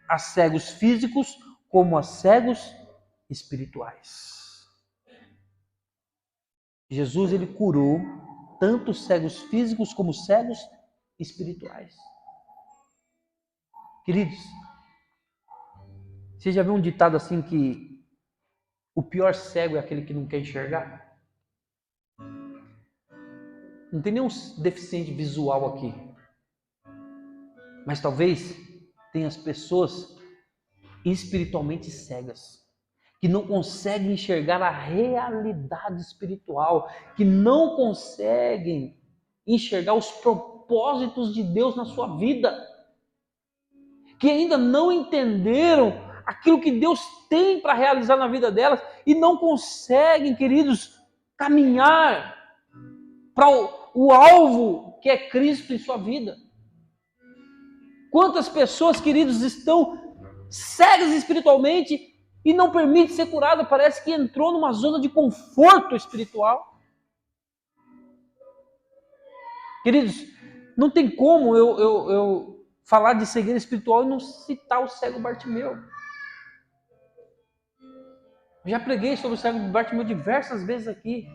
a cegos físicos como a cegos espirituais. Jesus, Ele curou tanto cegos físicos como cegos espirituais. Queridos, você já viu um ditado assim que o pior cego é aquele que não quer enxergar? Não tem nenhum deficiente visual aqui. Mas talvez tenha as pessoas espiritualmente cegas, que não conseguem enxergar a realidade espiritual, que não conseguem enxergar os propósitos de Deus na sua vida, que ainda não entenderam aquilo que Deus tem para realizar na vida delas e não conseguem, queridos, caminhar para o alvo que é Cristo em sua vida. Quantas pessoas, queridos, estão cegas espiritualmente e não permite ser curada? Parece que entrou numa zona de conforto espiritual. Queridos, não tem como eu falar de cegueira espiritual e não citar o cego Bartimeu. Eu já preguei sobre o cego Bartimeu diversas vezes aqui.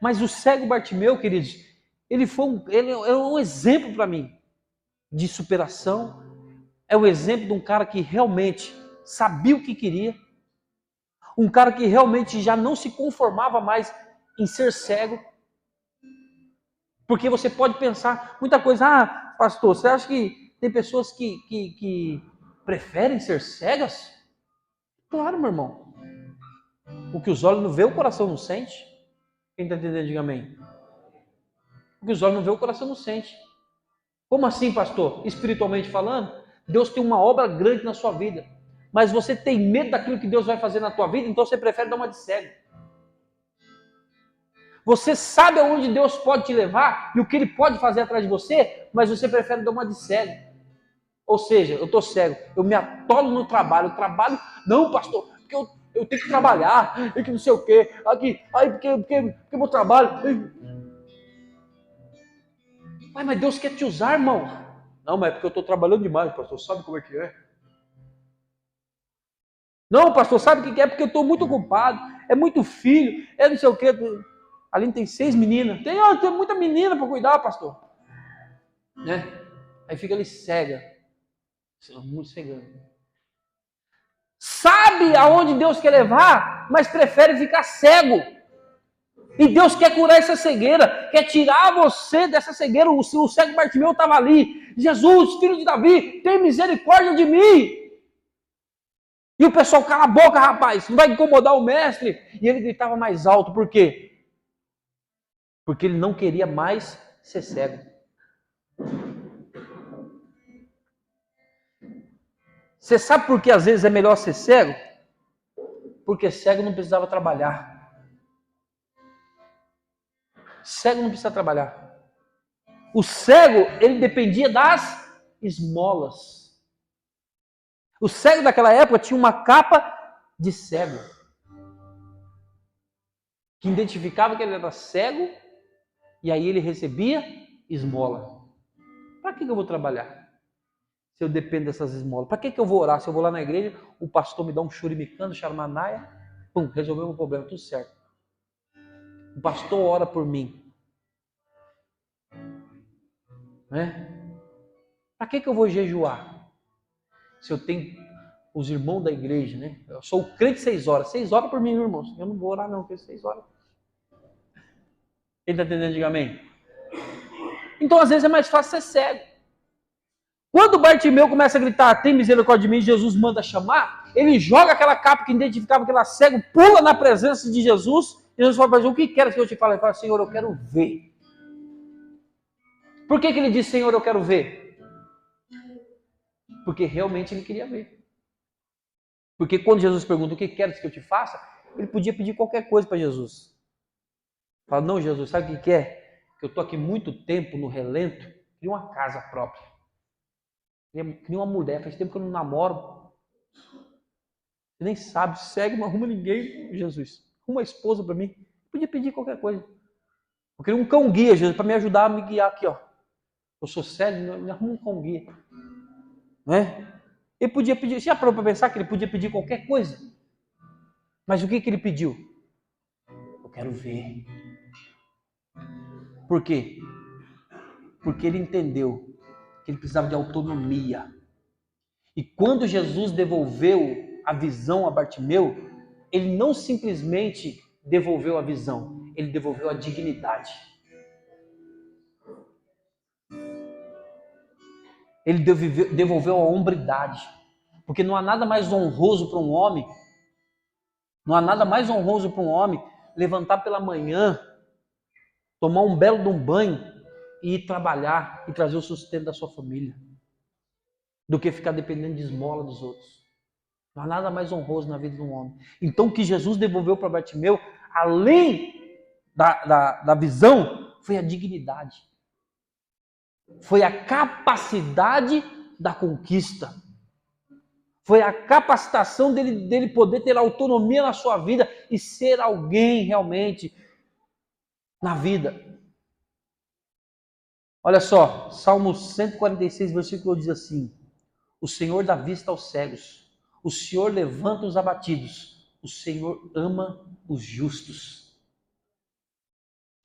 Mas o cego Bartimeu, queridos, ele é um exemplo para mim de superação. É o exemplo de um cara que realmente sabia o que queria. Um cara que realmente já não se conformava mais em ser cego. Porque você pode pensar muita coisa. Ah, pastor, você acha que tem pessoas que preferem ser cegas? Claro, meu irmão. O que os olhos não vê, o coração não sente. Quem está entendendo, diga amém. O que os olhos não vê, o coração não sente. Como assim, pastor? Espiritualmente falando, Deus tem uma obra grande na sua vida. Mas você tem medo daquilo que Deus vai fazer na tua vida, então você prefere dar uma de cego. Você sabe aonde Deus pode te levar e o que Ele pode fazer atrás de você, mas você prefere dar uma de cego. Ou seja, eu estou cego, eu me atolo no trabalho, eu trabalho, não, pastor, porque eu tenho que trabalhar, e que não sei o quê, aqui, aí porque meu trabalho. Mas Deus quer te usar, irmão. Não, mas é porque eu estou trabalhando demais, pastor, sabe como é que é? Não, pastor, sabe o que é? Porque eu estou muito ocupado, é muito filho, é não sei o quê. Ali tem 6 meninas. Tem muita menina para cuidar, pastor. Né? Aí fica ali cega. Muito cegando. Sabe aonde Deus quer levar, mas prefere ficar cego. E Deus quer curar essa cegueira, quer tirar você dessa cegueira. O cego Bartimeu estava ali. Jesus, filho de Davi, tem misericórdia de mim. E o pessoal, cala a boca, rapaz, não vai incomodar o mestre. E ele gritava mais alto, por quê? Porque ele não queria mais ser cego. Você sabe por que às vezes é melhor ser cego? Porque cego não precisava trabalhar. Cego não precisa trabalhar. O cego, ele dependia das esmolas. O cego daquela época tinha uma capa de cego, que identificava que ele era cego, e aí ele recebia esmola. Para que eu vou trabalhar? Se eu dependo dessas esmolas. Para que eu vou orar? Se eu vou lá na igreja, o pastor me dá um churimicando, charmanaia, pum, resolveu o meu problema, tudo certo. O pastor ora por mim. Né? Para que eu vou jejuar? Se eu tenho os irmãos da igreja, né? Eu sou o crente 6 horas. 6 horas por mim, irmãos. Eu não vou orar não, porque 6 horas. Ele está entendendo? Diga amém. Então, às vezes, é mais fácil ser cego. Quando o Bartimeu começa a gritar, tem misericórdia de mim, Jesus manda chamar, ele joga aquela capa que identificava que era cego, pula na presença de Jesus, e Jesus fala, o que queres que eu te fale? Ele fala, Senhor, eu quero ver. Por que ele diz, Senhor, eu quero ver? Porque realmente ele queria ver. Porque quando Jesus pergunta, o que queres que eu te faça? Ele podia pedir qualquer coisa para Jesus. Fala, não, Jesus, sabe o que é? Que eu estou aqui muito tempo no relento, queria uma casa própria. Queria uma mulher, faz tempo que eu não namoro. Você nem sabe, segue, não arruma ninguém, Jesus. Arruma uma esposa para mim. Podia pedir qualquer coisa. Eu queria um cão guia, Jesus, para me ajudar a me guiar aqui, ó. Eu sou cego, me arruma um cão guia. Não é? Ele podia pedir, você já parou para pensar que ele podia pedir qualquer coisa? Mas o que ele pediu? Eu quero ver. Por quê? Porque ele entendeu que ele precisava de autonomia. E quando Jesus devolveu a visão a Bartimeu, ele não simplesmente devolveu a visão, ele devolveu a dignidade. Ele devolveu a hombridade. Porque não há nada mais honroso para um homem, levantar pela manhã, tomar um belo de um banho e ir trabalhar e trazer o sustento da sua família, do que ficar dependendo de esmola dos outros. Não há nada mais honroso na vida de um homem. Então o que Jesus devolveu para Bartimeu, além da visão foi a dignidade. Foi a capacidade da conquista. Foi a capacitação dele poder ter autonomia na sua vida e ser alguém realmente na vida. Olha só, Salmo 146, versículo diz assim: o Senhor dá vista aos cegos, o Senhor levanta os abatidos, o Senhor ama os justos.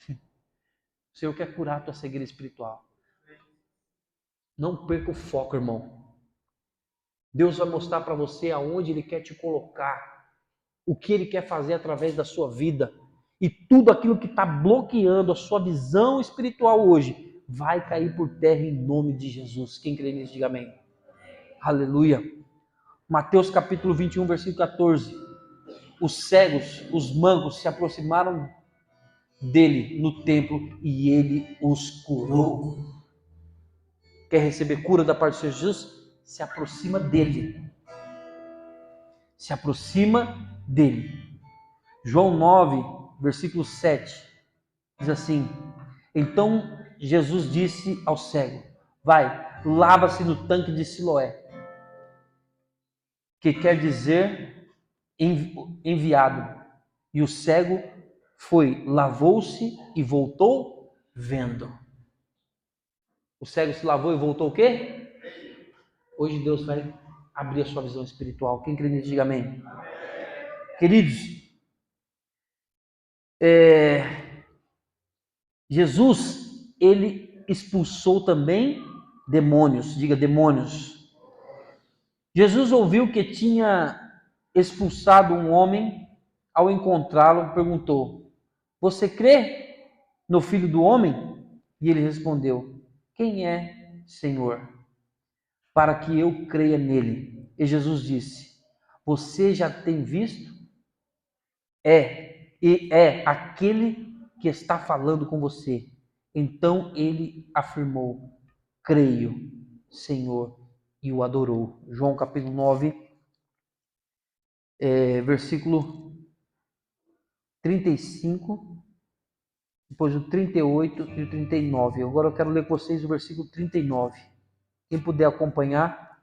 O Senhor quer curar a tua cegueira espiritual. Não perca o foco, irmão. Deus vai mostrar para você aonde Ele quer te colocar, o que Ele quer fazer através da sua vida. E tudo aquilo que está bloqueando a sua visão espiritual hoje, vai cair por terra em nome de Jesus. Quem crê nisso, diga amém. Aleluia. Mateus capítulo 21, versículo 14. Os cegos, os mancos se aproximaram dele no templo e ele os curou. Quer receber cura da parte do Senhor Jesus? Se aproxima dele. Se aproxima dele. João 9, versículo 7, diz assim: então Jesus disse ao cego: vai, lava-se no tanque de Siloé, que quer dizer enviado. E o cego foi, lavou-se e voltou vendo. O cego se lavou e voltou o quê? Hoje Deus vai abrir a sua visão espiritual. Quem crê nisso, diga amém. Queridos, Jesus, ele expulsou também demônios. Diga, demônios. Jesus ouviu que tinha expulsado um homem. Ao encontrá-lo, perguntou: você crê no Filho do Homem? E ele respondeu: quem é, Senhor, para que eu creia nele? E Jesus disse: você já tem visto? É aquele que está falando com você. Então ele afirmou: creio, Senhor, e o adorou. João capítulo 9, versículo 35, depois o 38 e o 39. Agora eu quero ler com vocês o versículo 39. Quem puder acompanhar,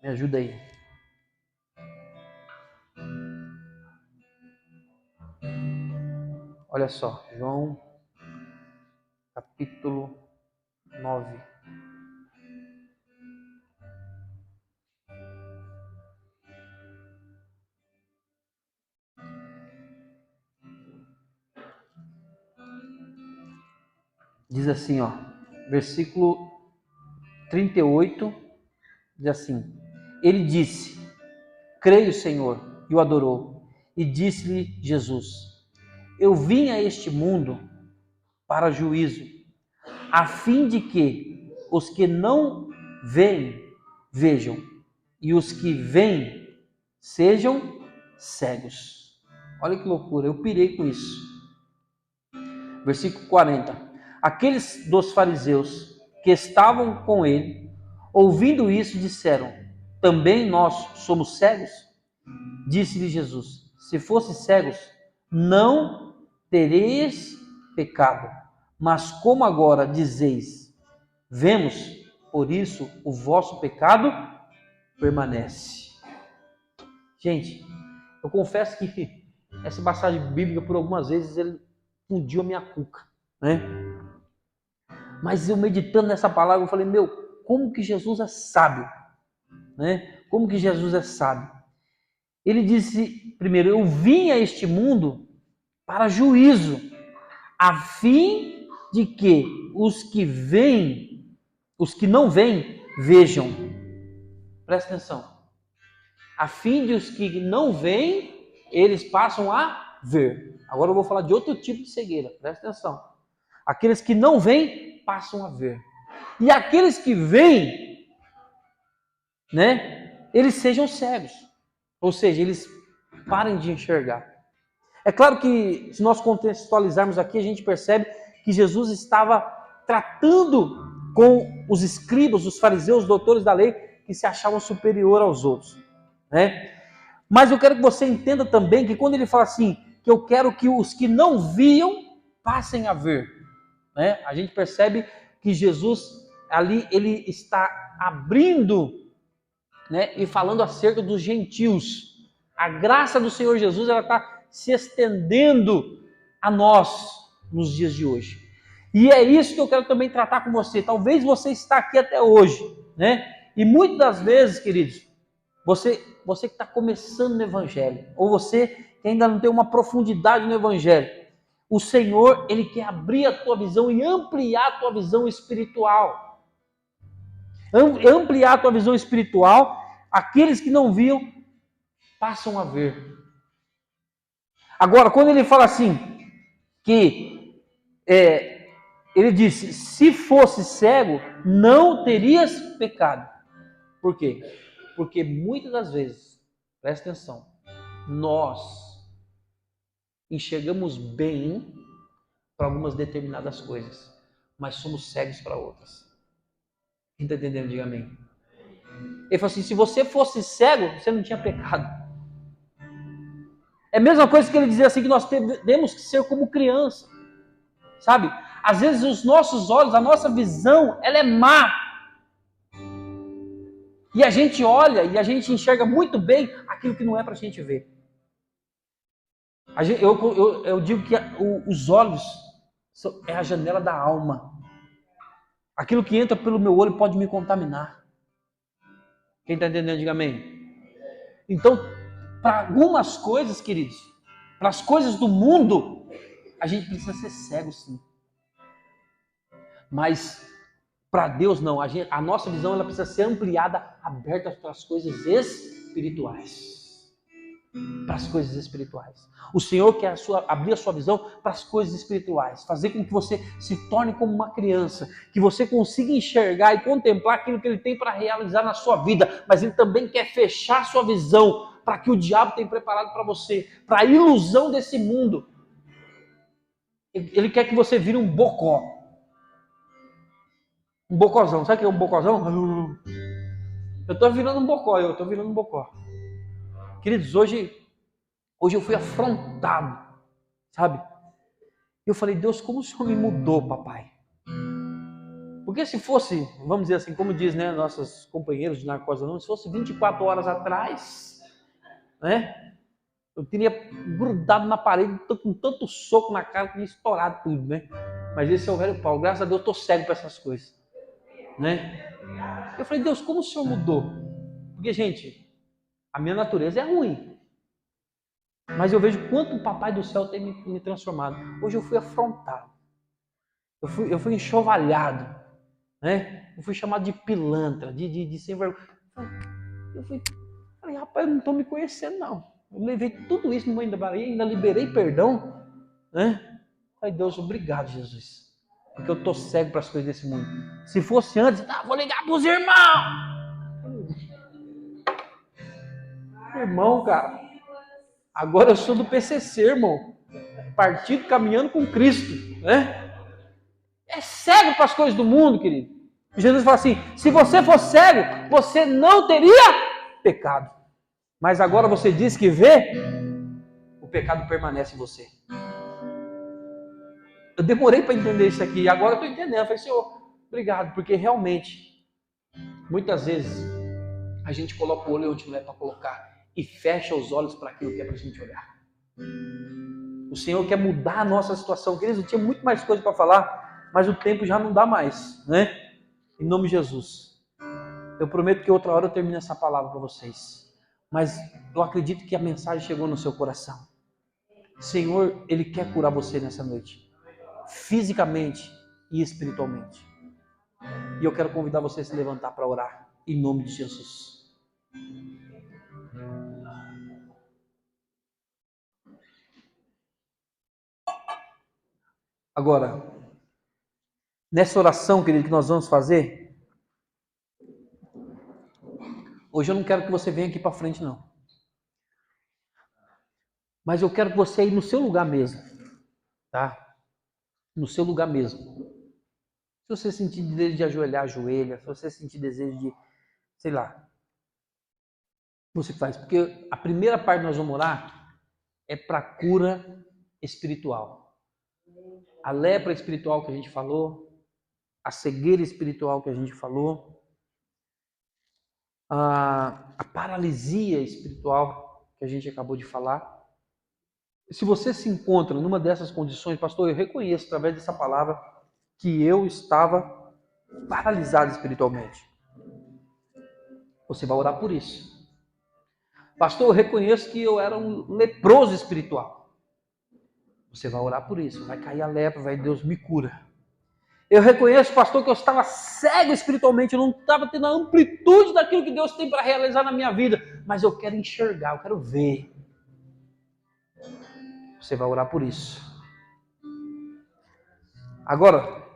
me ajuda aí. Olha só, João capítulo 9. Diz assim, ó, versículo 38, diz assim: ele disse: creio, Senhor, e o adorou. E disse-lhe Jesus: eu vim a este mundo para juízo, a fim de que os que não veem, vejam, e os que veem, sejam cegos. Olha que loucura, eu pirei com isso. Versículo 40. Aqueles dos fariseus que estavam com ele, ouvindo isso, disseram: também nós somos cegos? Disse-lhe Jesus: se fossem cegos, não tereis pecado. Mas como agora dizeis: vemos, por isso o vosso pecado permanece. Gente, eu confesso que essa passagem bíblica, por algumas vezes, ele fundiu a minha cuca, né? Mas eu meditando nessa palavra, eu falei: meu, como que Jesus é sábio, né? Como que Jesus é sábio? Ele disse primeiro: eu vim a este mundo para juízo, a fim de que os que veem, os que não veem, vejam. Presta atenção. A fim de os que não veem, eles passam a ver. Agora eu vou falar de outro tipo de cegueira. Presta atenção. Aqueles que não veem, passam a ver. E aqueles que veem, né, eles sejam cegos. Ou seja, eles parem de enxergar. É claro que, se nós contextualizarmos aqui, a gente percebe que Jesus estava tratando com os escribas, os fariseus, os doutores da lei, que se achavam superior aos outros, né? Mas eu quero que você entenda também que quando ele fala assim, que eu quero que os que não viam passem a ver. Né? A gente percebe que Jesus ali ele está abrindo, né, e falando acerca dos gentios. A graça do Senhor Jesus ela está se estendendo a nós nos dias de hoje. E é isso que eu quero também tratar com você. Talvez você está aqui até hoje, né? E muitas das vezes, queridos, você que está começando no Evangelho, ou você que ainda não tem uma profundidade no Evangelho, o Senhor, Ele quer abrir a tua visão e ampliar a tua visão espiritual. Ampliar a tua visão espiritual, aqueles que não viam, passam a ver. Agora, quando Ele fala assim, que Ele disse, se fosse cego, não terias pecado. Por quê? Porque muitas das vezes, presta atenção, nós enxergamos bem para algumas determinadas coisas, mas somos cegos para outras. Quem está entendendo? Diga amém. Ele falou assim, se você fosse cego, você não tinha pecado. É a mesma coisa que ele dizia assim, que nós temos que ser como criança. Sabe? Às vezes os nossos olhos, a nossa visão, ela é má. E a gente olha e a gente enxerga muito bem aquilo que não é para a gente ver. Eu digo que os olhos é a janela da alma. Aquilo que entra pelo meu olho pode me contaminar. Quem está entendendo, diga amém. Então, para algumas coisas, queridos, para as coisas do mundo, a gente precisa ser cego, sim. Mas para Deus não, a nossa visão ela precisa ser ampliada, aberta para as coisas espirituais. Para as coisas espirituais. O Senhor quer abrir a sua visão para as coisas espirituais, fazer com que você se torne como uma criança, que você consiga enxergar e contemplar aquilo que Ele tem para realizar na sua vida, mas Ele também quer fechar a sua visão para que o diabo tem preparado para você, para a ilusão desse mundo. Ele quer que você vire um bocó. Um bocózão. Sabe o que é um bocózão? Eu estou virando um bocó. Queridos, hoje eu fui afrontado, sabe? Eu falei, Deus, como o Senhor me mudou, papai? Porque se fosse, vamos dizer assim, como diz, né, nossos companheiros de Narcose Anônimos, se fosse 24 horas atrás, né, eu teria grudado na parede, com tanto soco na cara que tinha estourado tudo, né? Mas esse é o velho Paulo. Graças a Deus eu estou cego para essas coisas, né? Eu falei, Deus, como o Senhor mudou? Porque, gente, a minha natureza é ruim. Mas eu vejo quanto o Papai do Céu tem me transformado. Hoje eu fui afrontado. Eu fui enxovalhado. Né? Eu fui chamado de pilantra, de sem vergonha. Falei, rapaz, eu não estou me conhecendo, não. Eu levei tudo isso no meio da Bahia, ainda liberei perdão. Né? Falei, Deus, obrigado, Jesus. Porque eu estou cego para as coisas desse mundo. Se fosse antes, vou ligar para os irmãos. Irmão, cara. Agora eu sou do PCC, irmão. Partido Caminhando com Cristo, né? É cego para as coisas do mundo, querido. Jesus fala assim, se você fosse cego, você não teria pecado. Mas agora você diz que vê, o pecado permanece em você. Eu demorei para entender isso aqui, e agora eu estou entendendo. Eu falei, Senhor, obrigado, porque realmente, muitas vezes, a gente coloca o olho onde não é para colocar. E fecha os olhos para aquilo que é para a gente olhar. O Senhor quer mudar a nossa situação. Queridos, eu tinha muito mais coisa para falar, mas o tempo já não dá mais, né? Em nome de Jesus. Eu prometo que outra hora eu termino essa palavra para vocês. Mas eu acredito que a mensagem chegou no seu coração. O Senhor, Ele quer curar você nessa noite. Fisicamente e espiritualmente. E eu quero convidar você a se levantar para orar. Em nome de Jesus. Agora, nessa oração, querido, que nós vamos fazer, hoje eu não quero que você venha aqui para frente, não. Mas eu quero que você aí no seu lugar mesmo, tá? No seu lugar mesmo. Se você sentir desejo de ajoelhar, ajoelha. Se você sentir desejo de, sei lá, você faz. Porque a primeira parte que nós vamos orar é para cura espiritual. A lepra espiritual que a gente falou, a cegueira espiritual que a gente falou, a paralisia espiritual que a gente acabou de falar. Se você se encontra numa dessas condições, pastor, eu reconheço através dessa palavra que eu estava paralisado espiritualmente. Você vai orar por isso. Pastor, eu reconheço que eu era um leproso espiritual. Você vai orar por isso. Vai cair a lepra, vai, Deus me cura. Eu reconheço, pastor, que eu estava cego espiritualmente, eu não estava tendo a amplitude daquilo que Deus tem para realizar na minha vida, mas eu quero enxergar, eu quero ver. Você vai orar por isso. Agora,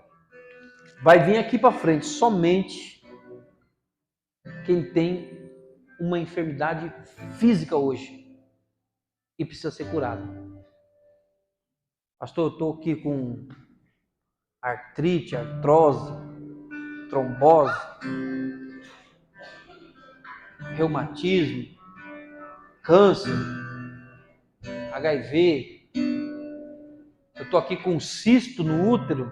vai vir aqui para frente somente quem tem uma enfermidade física hoje e precisa ser curado. Pastor, eu estou aqui com artrite, artrose, trombose, reumatismo, câncer, HIV. Eu estou aqui com cisto no útero.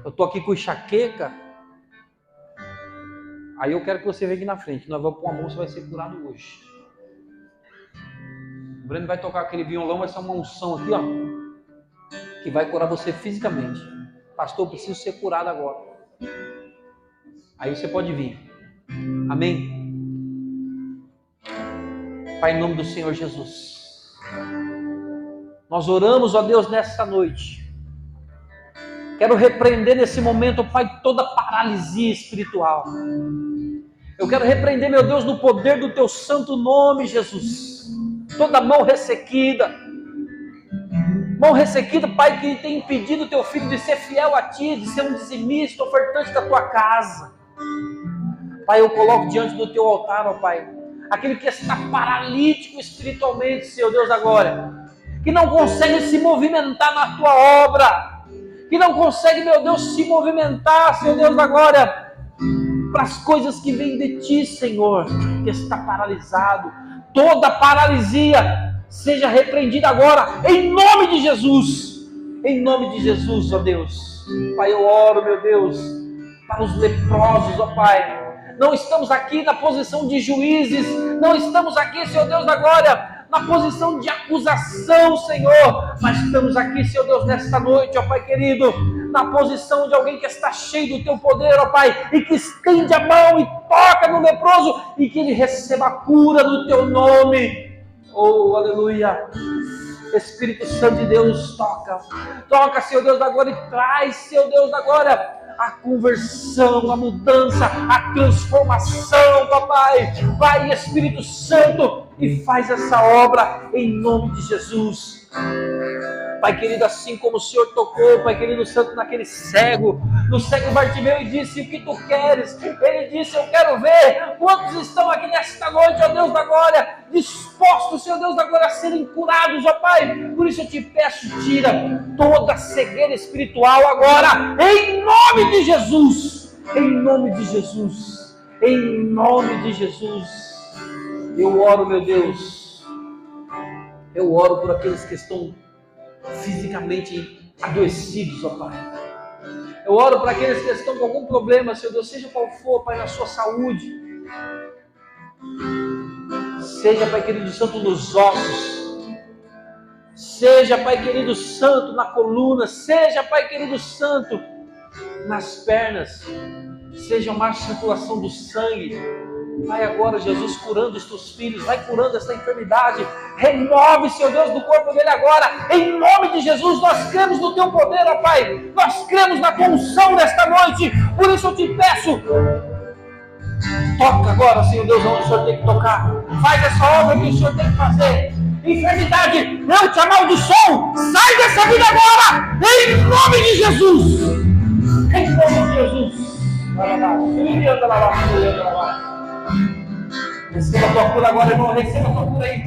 Eu estou aqui com enxaqueca. Aí eu quero que você venha aqui na frente. Nós vamos pôr a mão, você vai ser curado hoje. O Breno vai tocar aquele violão, vai ser uma unção aqui, ó, que vai curar você fisicamente. Pastor, eu preciso ser curado agora. Aí você pode vir. Amém? Pai, em nome do Senhor Jesus, nós oramos, ó Deus, nessa noite. Quero repreender nesse momento, Pai, toda paralisia espiritual. Eu quero repreender, meu Deus, no poder do Teu santo nome, Jesus. Toda mão ressequida, Pai, que tem impedido o Teu filho de ser fiel a Ti, de ser um dizimista, ofertante da Tua casa. Pai, eu coloco diante do Teu altar, ó Pai, aquele que está paralítico espiritualmente, Senhor Deus, agora, que não consegue se movimentar na Tua obra, que não consegue, meu Deus, se movimentar, Senhor Deus, agora, para as coisas que vêm de Ti, Senhor, que está paralisado. Toda paralisia seja repreendida agora, em nome de Jesus. Em nome de Jesus, ó Deus. Pai, eu oro, meu Deus, para os leprosos, ó Pai. Não estamos aqui na posição de juízes, não estamos aqui, Senhor Deus da glória, na posição de acusação, Senhor, mas estamos aqui, Senhor Deus, nesta noite, ó Pai querido, na posição de alguém que está cheio do Teu poder, ó Pai, e que estende a mão e toca no leproso, e que ele receba a cura no Teu nome. Oh, aleluia. Espírito Santo de Deus, toca, Senhor Deus da glória, e traz, Senhor Deus da glória, a conversão, a mudança, a transformação, papai. Vai, Espírito Santo, e faz essa obra em nome de Jesus. Pai querido, assim como o Senhor tocou, Pai querido Santo, naquele cego, no cego Bartimeu, e disse: o que Tu queres? Ele disse: eu quero ver. Quantos estão aqui nesta noite, ó Deus da glória, dispostos, Senhor Deus da glória, a serem curados, ó Pai? Por isso eu te peço, tira toda a cegueira espiritual agora, em nome de Jesus. Em nome de Jesus. Em nome de Jesus. Eu oro, meu Deus, eu oro por aqueles que estão fisicamente adoecidos, ó Pai. Eu oro para aqueles que estão com algum problema, Senhor Deus, seja qual for, Pai, na sua saúde. Seja, Pai querido Santo, nos ossos. Seja, Pai querido Santo, na coluna. Seja, Pai querido Santo, nas pernas. Seja má circulação do sangue. Vai agora, Jesus, curando os Teus filhos, vai curando essa enfermidade, remove, Senhor Deus, do corpo dele agora, em nome de Jesus. Nós cremos no Teu poder, ó Pai, nós cremos na Tua unção nesta noite, por isso eu te peço, toca agora, Senhor Deus, onde o Senhor tem que tocar, faz essa obra que o Senhor tem que fazer. Enfermidade, eu te amaldiçoo, sai dessa vida agora, em nome de Jesus, em nome de Jesus. Receba a tua cura agora, irmão. Receba a tua cura aí.